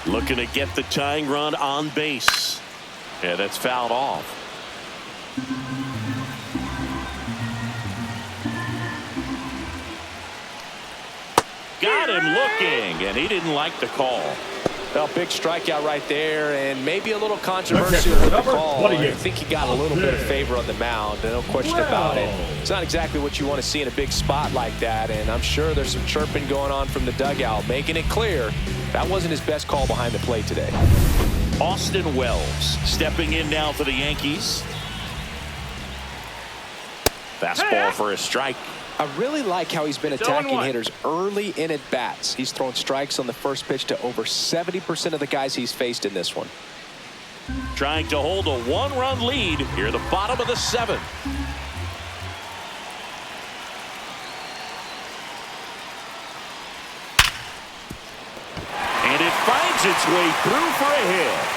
A: Looking to get the tying run on base. And that's fouled off. Got him looking, and he didn't like the call.
B: Well, big strikeout right there, and maybe a little controversial with the call. I think he got a little bit of favor on the mound, no question about it. It's not exactly what you want to see in a big spot like that, and I'm sure there's some chirping going on from the dugout, making it clear that wasn't his best call behind the plate today.
A: Austin Wells stepping in now for the Yankees. Fastball for a strike.
B: I really like how he's been attacking hitters early in at bats. He's thrown strikes on the first pitch to over 70% of the guys he's faced in this one.
A: Trying to hold a 1-run lead here at the bottom of the 7th. And it finds its way through for a hit.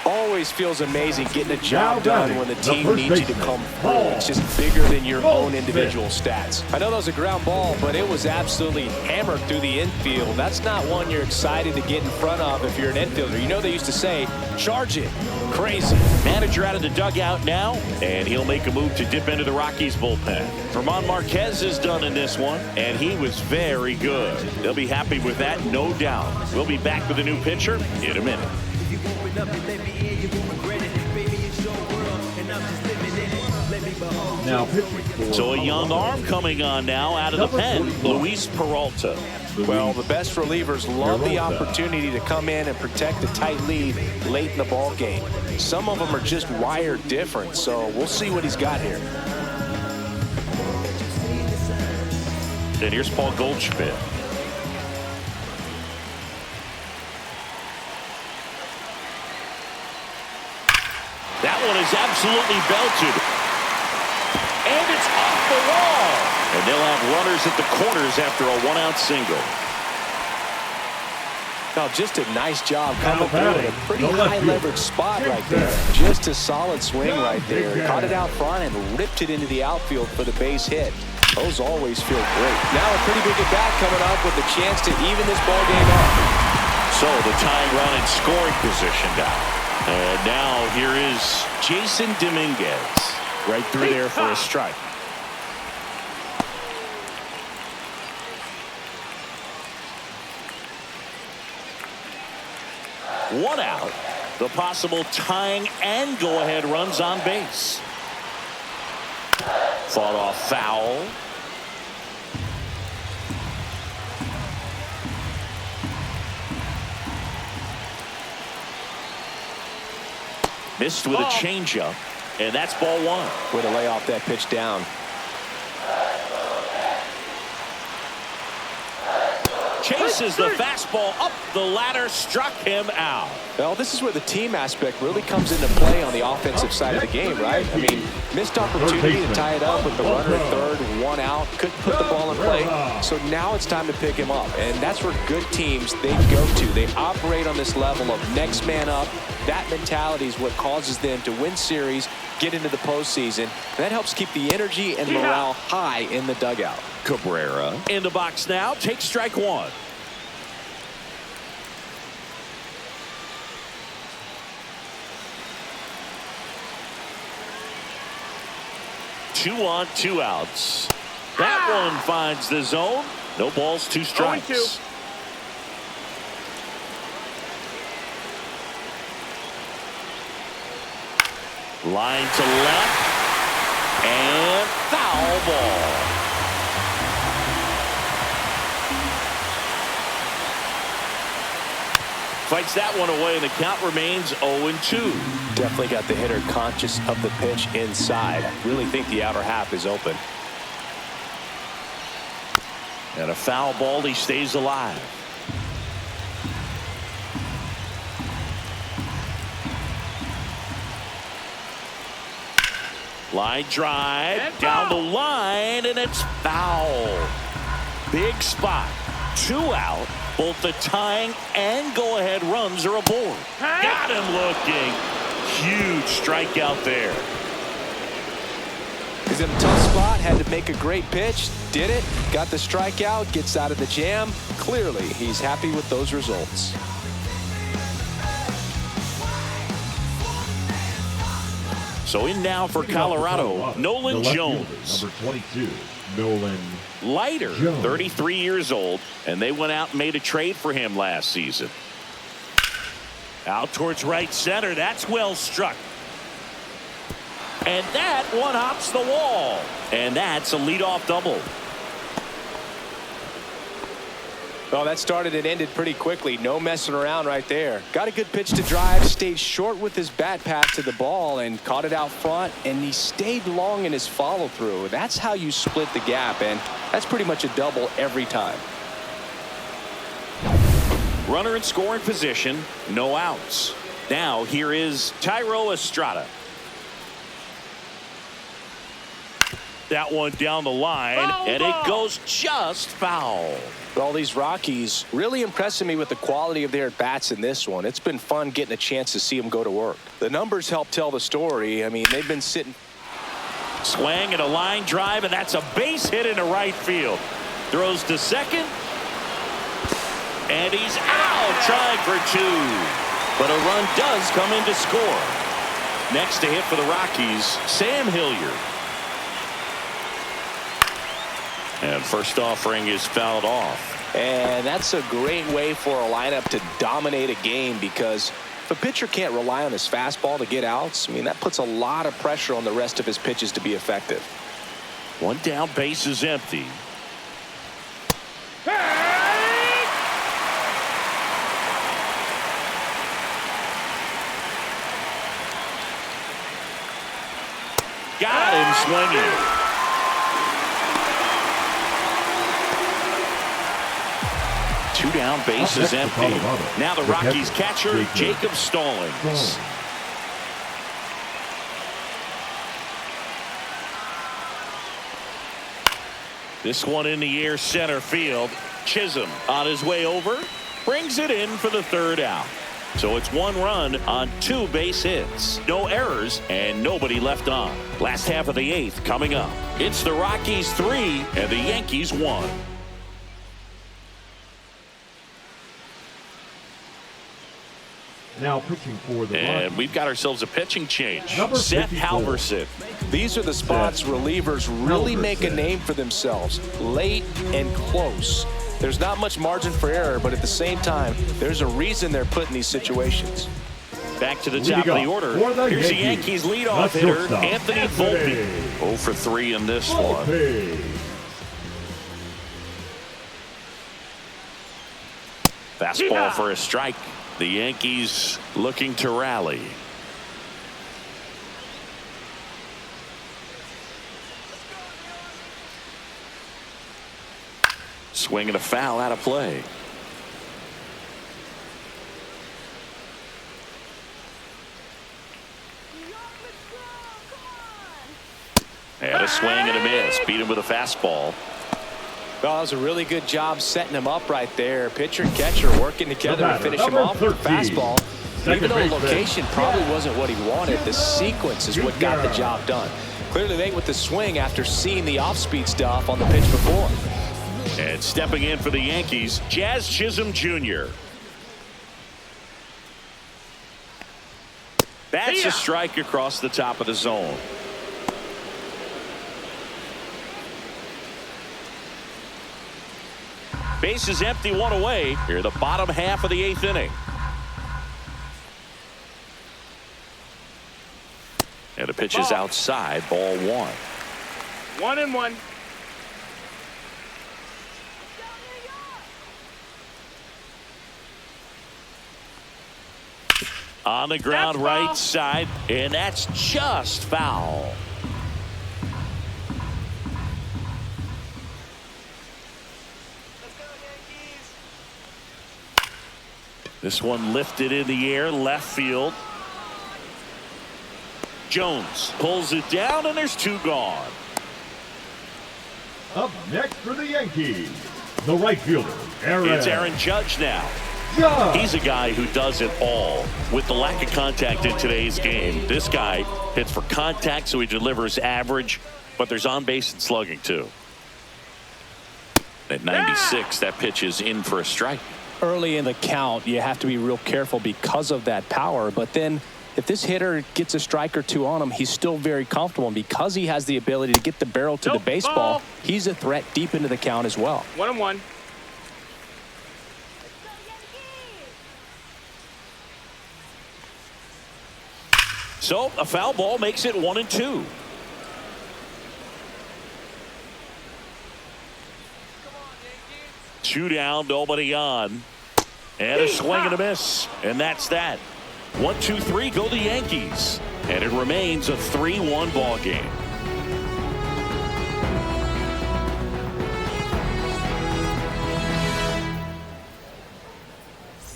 B: Always feels amazing getting a job done when the team needs you to come through. It's just bigger than your own individual stats. I know that was a ground ball, but it was absolutely hammered through the infield. That's not one you're excited to get in front of if you're an infielder. You know they used to say, charge it. Crazy.
A: Manager out of the dugout now, and he'll make a move to dip into the Rockies bullpen. German Marquez is done in this one, and he was very good. They'll be happy with that, no doubt. We'll be back with a new pitcher in a minute.
C: Now pitching.
A: So a young arm coming on now out of the pen, Luis Peralta.
B: Well, the best relievers love the opportunity to come in and protect a tight lead late in the ball game. Some of them are just wired different, so we'll see what he's got here.
A: And here's Paul Goldschmidt. That one is absolutely belted. And it's off the wall. And they'll have runners at the corners after a 1-out single.
B: Now, just a nice job coming through in a pretty high leverage spot right there. Just a solid swing right there. Caught it out front and ripped it into the outfield for the base hit. Those always feel great. Now a pretty big at-bat coming up with a chance to even this ball game up.
A: So the tying run in scoring position now. And now here is Jason Dominguez.
B: Right through there for a strike.
A: One out. The possible tying and go-ahead runs on base. Fought off foul. Missed with a changeup, and that's ball 1.
B: Way to lay off that pitch down.
A: Chases the fastball up the ladder, struck him out.
B: Well, this is where the team aspect really comes into play on the offensive side of the game, right? I mean, missed opportunity to tie it up with the runner at third, 1 out, couldn't put the ball in play. So now it's time to pick him up, and that's where good teams, they go to. They operate on this level of next man up. That mentality is what causes them to win series, get into the postseason. That helps keep the energy and morale high in the dugout.
A: Cabrera in the box now, takes strike 1. Two on, 2 outs. That one finds the zone. No balls, 2 strikes. Line to left. And foul ball. Fights that one away, and the count remains 0-2.
B: Definitely got the hitter conscious of the pitch inside. I really think the outer half is open.
A: And a foul ball, he stays alive. Line drive, and down the line, and it's foul. Big spot. 2 out. Both the tying and go-ahead runs are aboard. Got him looking. Huge strikeout there.
B: He's in a tough spot, had to make a great pitch, did it, got the strikeout, gets out of the jam. Clearly, he's happy with those results.
A: So in now for Colorado, Nolan Jones.
C: Number 22, Nolan
A: Lighter,
C: Jones.
A: 33 years old, and they went out and made a trade for him last season. Out towards right center. That's well struck. And that one hops the wall. And that's a leadoff double.
B: Well, that started and ended pretty quickly. No messing around right there. Got a good pitch to drive, stayed short with his bat pass to the ball and caught it out front, and he stayed long in his follow through. That's how you split the gap, and that's pretty much a double every time.
A: Runner in scoring position, no outs. Now here is Thairo Estrada. That one down the line, and it goes just foul.
B: All these Rockies really impressing me with the quality of their at-bats in this one. It's been fun getting a chance to see them go to work. The numbers help tell the story. I mean, they've been sitting.
A: Swing and a line drive, and that's a base hit into right field. Throws to second, and he's out trying for 2. But a run does come in to score. Next to hit for the Rockies, Sam Hilliard. And first offering is fouled off.
B: And that's a great way for a lineup to dominate a game, because if a pitcher can't rely on his fastball to get outs, I mean, that puts a lot of pressure on the rest of his pitches to be effective.
A: One down, base is empty. Got him swinging. Two down, base is empty. Now the Rockies catcher, Jacob Stallings. This one in the air, center field. Chisholm on his way over, brings it in for the 3rd out. So it's 1 run on 2 base hits. No errors and nobody left on. Last half of the 8th coming up. It's the Rockies 3 and the Yankees 1.
C: Now pitching for the
A: And
C: Rockies.
A: we've got ourselves a pitching change.
C: Number
A: Seth
C: 54.
A: Halverson.
B: These are the spots relievers really make a name for themselves. Late and close. There's not much margin for error, but at the same time, there's a reason they're put in these situations.
A: Back to the top of the order. Here's the Yankees leadoff hitter, Anthony Volpe. 0 for 3 in this one. Fastball for a strike. The Yankees looking to rally. Swing and a foul out of play. And a swing and a miss. Beat him with a fastball.
B: Well, that was a really good job setting him up right there. Pitcher and catcher working together to finish him off with a fastball. Even though the location probably wasn't what he wanted, the sequence is what got the job done. Clearly late with the swing after seeing the off-speed stuff on the pitch before.
A: And stepping in for the Yankees, Jazz Chisholm Jr. That's a strike across the top of the zone. Base is empty, 1 away. Here, the bottom half of the 8th inning. And the pitch is outside, ball 1.
D: 1-1.
A: On the ground,
D: That's
A: right
D: foul.
A: side, and that's just foul.
D: Let's go, Yankees.
A: This one lifted in the air, left field. Jones pulls it down, and there's 2 gone.
C: Up next for the Yankees, the right fielder,
A: It's Aaron Judge now.
C: Judge.
A: He's a guy who does it all. With the lack of contact in today's game, this guy hits for contact, so he delivers average, but there's on-base and slugging, too. At 96, that pitch is in for a strike.
B: Early in the count, you have to be real careful because of that power. But then if this hitter gets a strike or 2 on him, he's still very comfortable. And because he has the ability to get the barrel to the baseball, he's a threat deep into the count as well.
D: 1-1.
A: So a foul ball makes it 1-2. Two down, nobody on. And a swing and a miss. And that's that. 1-2-3 go the Yankees. And it remains a 3-1 ball game.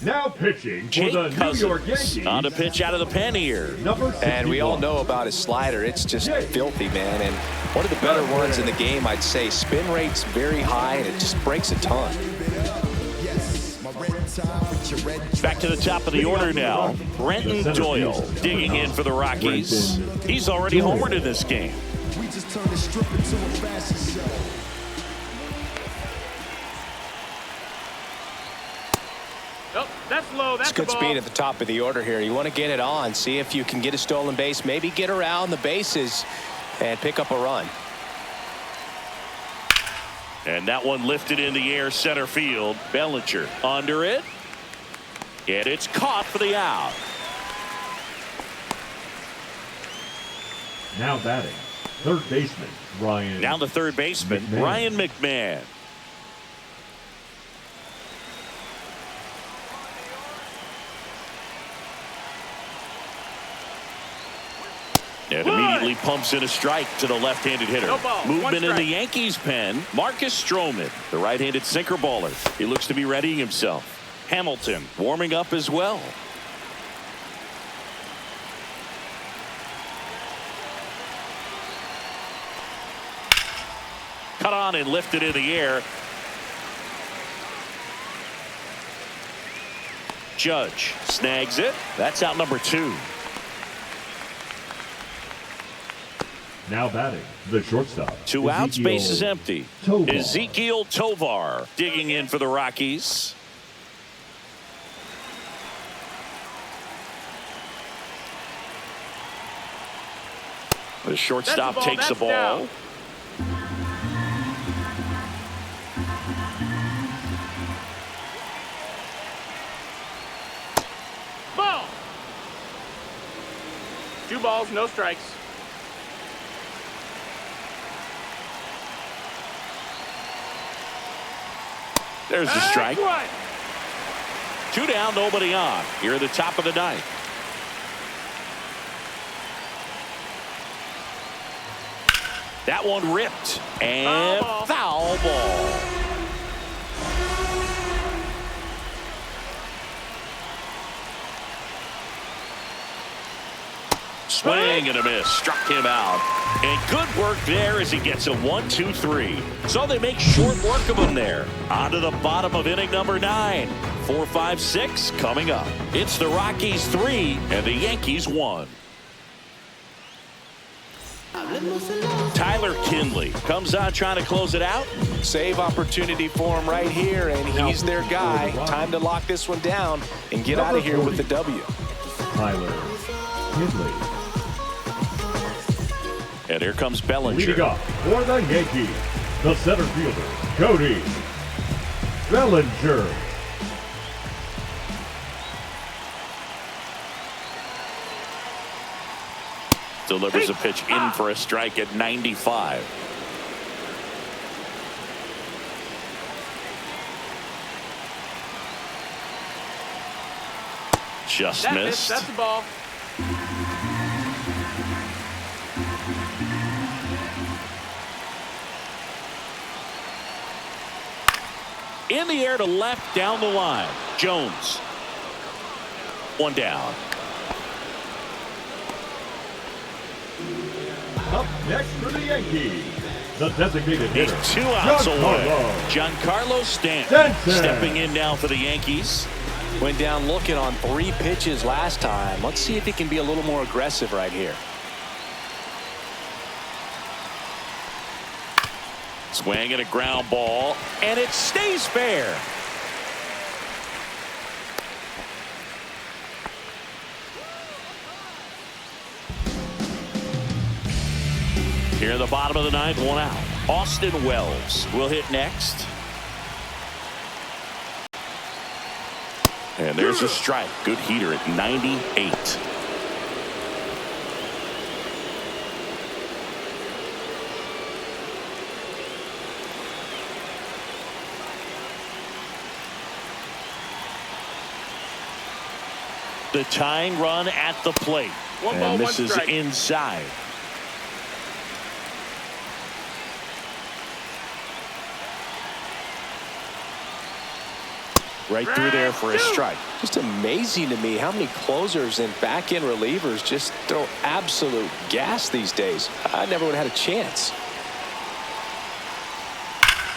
C: Now pitching for
A: Jake
C: the New
A: Cousins
C: York Yankees.
A: on a pitch out of the pen here.
C: Number 61.
B: And we all know about his slider. It's just filthy, man. And one of the better ones in the game, I'd say. Spin rate's very high, and it just breaks a ton.
A: Back to the top of the order now. Brenton Doyle digging in for the Rockies. He's already homered in this game.
G: We just turned the strip into a fashion show.
D: Oh, that's low. That's
B: It's good
D: the ball.
B: speed at the top of the order here. You want to get it on, see if you can get a stolen base, maybe get around the bases and pick up a run.
A: And that one lifted in the air, center field. Bellinger under it. And it's caught for the out.
C: Now batting, third baseman, Ryan.
A: Now the third baseman,
C: McMahon.
A: Ryan McMahon. And immediately pumps in a strike to the left-handed hitter.
D: No ball.
A: Movement in
D: One
A: the
D: strike.
A: Yankees pen. Marcus Stroman, the right-handed sinker baller. He looks to be readying himself. Hamilton warming up as well. Cut on and lifted in the air. Judge snags it. That's out number 2.
C: Now batting, the shortstop.
A: 2 outs,
C: Ezekiel
A: base is empty.
C: Tovar.
A: Ezekiel Tovar digging in for the Rockies. The shortstop
D: That's
A: takes the ball.
D: down. Ball. 2 balls, no strikes.
A: There's the strike.
D: Right.
A: 2 down, nobody on. Here at the top of the 9th. That one ripped. And foul ball. Swing and a miss. Struck him out. And good work there as he gets a 1-2-3. So they make short work of him there. On to the bottom of inning number 9. 4, 5, 6 coming up. It's the Rockies 3 and the Yankees 1. Tyler Kinley comes on trying to close it out.
B: Save opportunity for him right here, and he's their guy. Time to lock this one down and get out of here with the W.
C: Tyler Kinley.
A: And here comes
C: Leading
A: Bellinger.
C: off for the Yankees, the center fielder, Cody Bellinger.
A: delivers a pitch in for a strike at 95. Just missed.
D: That's the ball.
A: In the air to left down the line. Jones. One down.
C: Up next for the Yankees, the designated
A: He's
C: hitter,
A: 2 outs away.
C: Giancarlo
A: Giancarlo Stanton stepping in now for the Yankees.
B: Went down looking on 3 pitches last time. Let's see if he can be a little more aggressive right here.
A: Swing and a ground ball, and it stays fair. Here in the bottom of the 9th, 1 out. Austin Wells will hit next. And there's a strike. Good heater at 98. The tying run at the plate.
D: One ball,
A: And this
D: one
A: is
D: strike.
A: inside. Right through there for a strike.
B: Just amazing to me how many closers and back-end relievers just throw absolute gas these days. I never would have had a chance.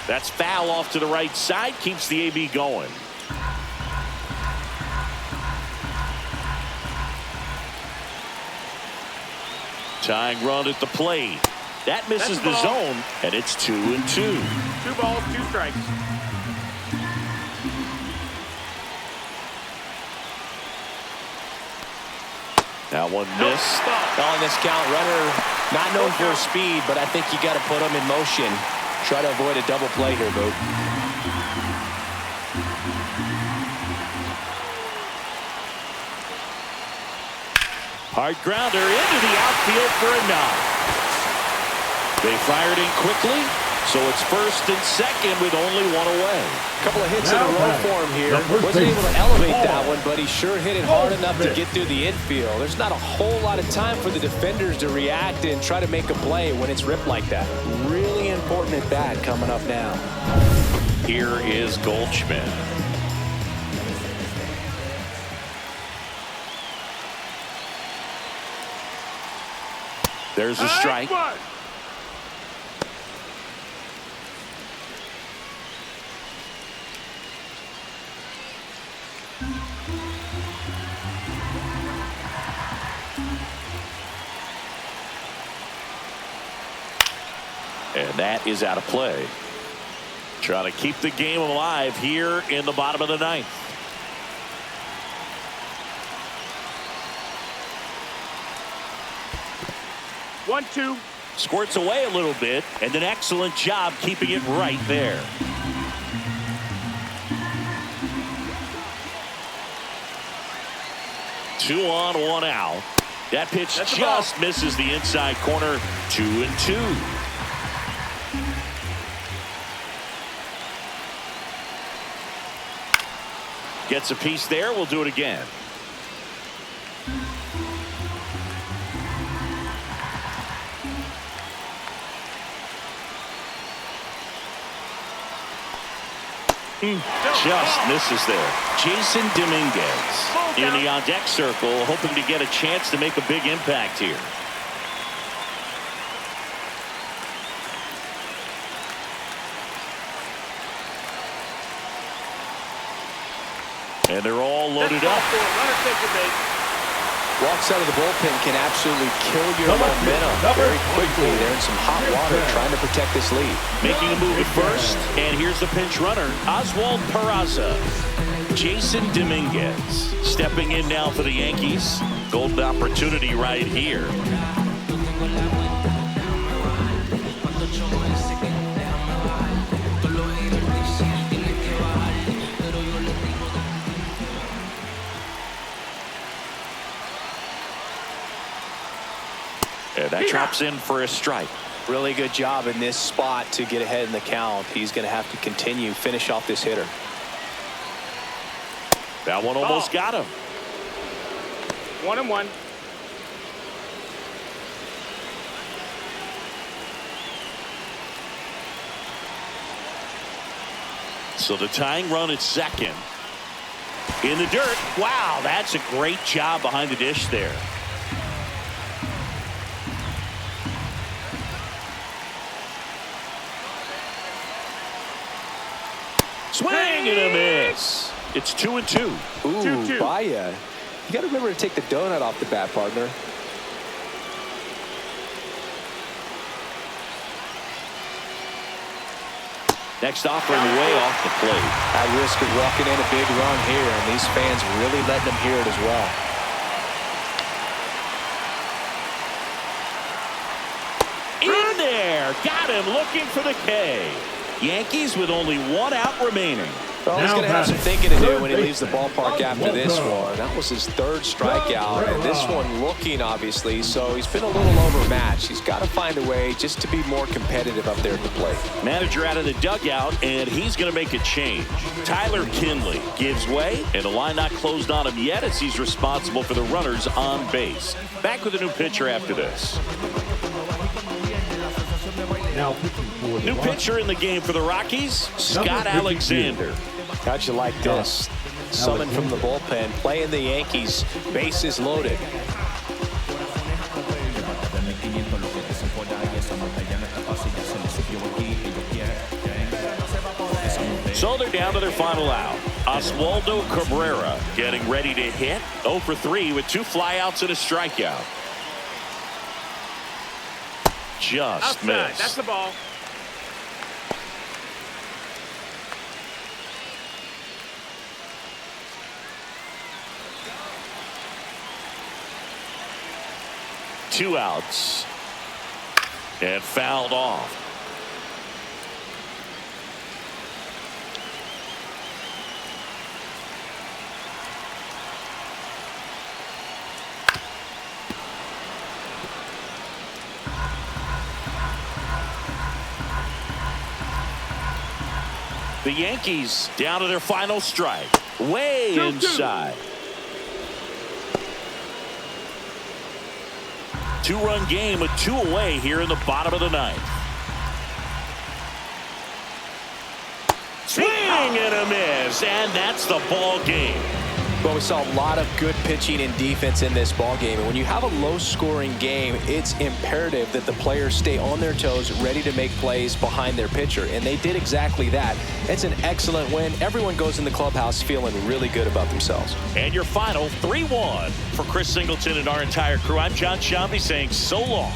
A: That's foul off to the right side. Keeps the AB going. Tying run at the plate. That misses the zone, and it's 2-2.
D: 2 balls, 2 strikes.
A: That one missed.
B: On this count, runner not known for his speed, but I think you got to put him in motion. Try to avoid a double play here, Boog.
A: Hard grounder into the outfield for a knock. They fired in quickly, so it's first and second with only 1 away.
B: A couple of hits in a row for him here. Wasn't able to elevate that one, but he sure hit it hard enough to get through the infield. There's not a whole lot of time for the defenders to react and try to make a play when it's ripped like that. Really important at bat coming up now.
A: Here is Goldschmidt. There's a strike. And that is out of play. Trying to keep the game alive here in the bottom of the 9th.
D: One, two.
A: Squirts away a little bit, and an excellent job keeping it right there. Two on, 1 out. That pitch just misses the inside corner. 2-2. Gets a piece there. We'll do it again. Just misses there. Jason Dominguez in the on-deck circle, hoping to get a chance to make a big impact here. And they're all loaded up.
B: Walks out of the bullpen can absolutely kill your momentum very quickly. They're in some hot water trying to protect this lead.
A: Making a move at first, and here's the pinch runner, Oswald Peraza. Jason Dominguez stepping in now for the Yankees. Golden opportunity right here. That drops in for a strike.
B: Really good job in this spot to get ahead in the count. He's going to have to finish off this hitter.
A: That one almost got him.
D: 1-1.
A: So the tying run at second. In the dirt. Wow, that's a great job behind the dish there. Swing and a miss. It's 2-2.
B: Ooh,
D: 2-2.
B: Baya. You got to remember to take the donut off the bat, partner.
A: Next offering way off the plate.
B: At risk of walking in a big run here, and these fans really letting them hear it as well.
A: In there. Got him looking for the K. Yankees with only one out remaining.
B: Well, he's going to have some thinking to do when he leaves the ballpark after this one. That was his third strikeout, and this one looking, obviously, so he's been a little overmatched. He's got to find a way just to be more competitive up there at the plate.
A: Manager out of the dugout, and he's going to make a change. Tyler Kinley gives way, and the line not closed on him yet as he's responsible for the runners on base. Back with a new pitcher after this.
C: Now pitching for the
A: New pitcher in the game for the Rockies, Scott Alexander.
B: How'd you like this? Summoned from the bullpen, playing the Yankees, bases loaded.
A: So they're down to their final out. Oswaldo Cabrera getting ready to hit. 0 for 3 with 2 flyouts and a strikeout. Just
D: Outside.
A: missed.
D: That's the ball.
A: Two outs. And fouled off. The Yankees down to their final strike. Way
D: 2-2.
A: inside. 2-run game with 2 away here in the bottom of the 9th. Swing and a miss, and that's the ball game.
B: Well, we saw a lot of good pitching and defense in this ball game. And when you have a low-scoring game, it's imperative that the players stay on their toes, ready to make plays behind their pitcher. And they did exactly that. It's an excellent win. Everyone goes in the clubhouse feeling really good about themselves.
A: And your final 3-1 for Chris Singleton and our entire crew. I'm John Shambi saying so long.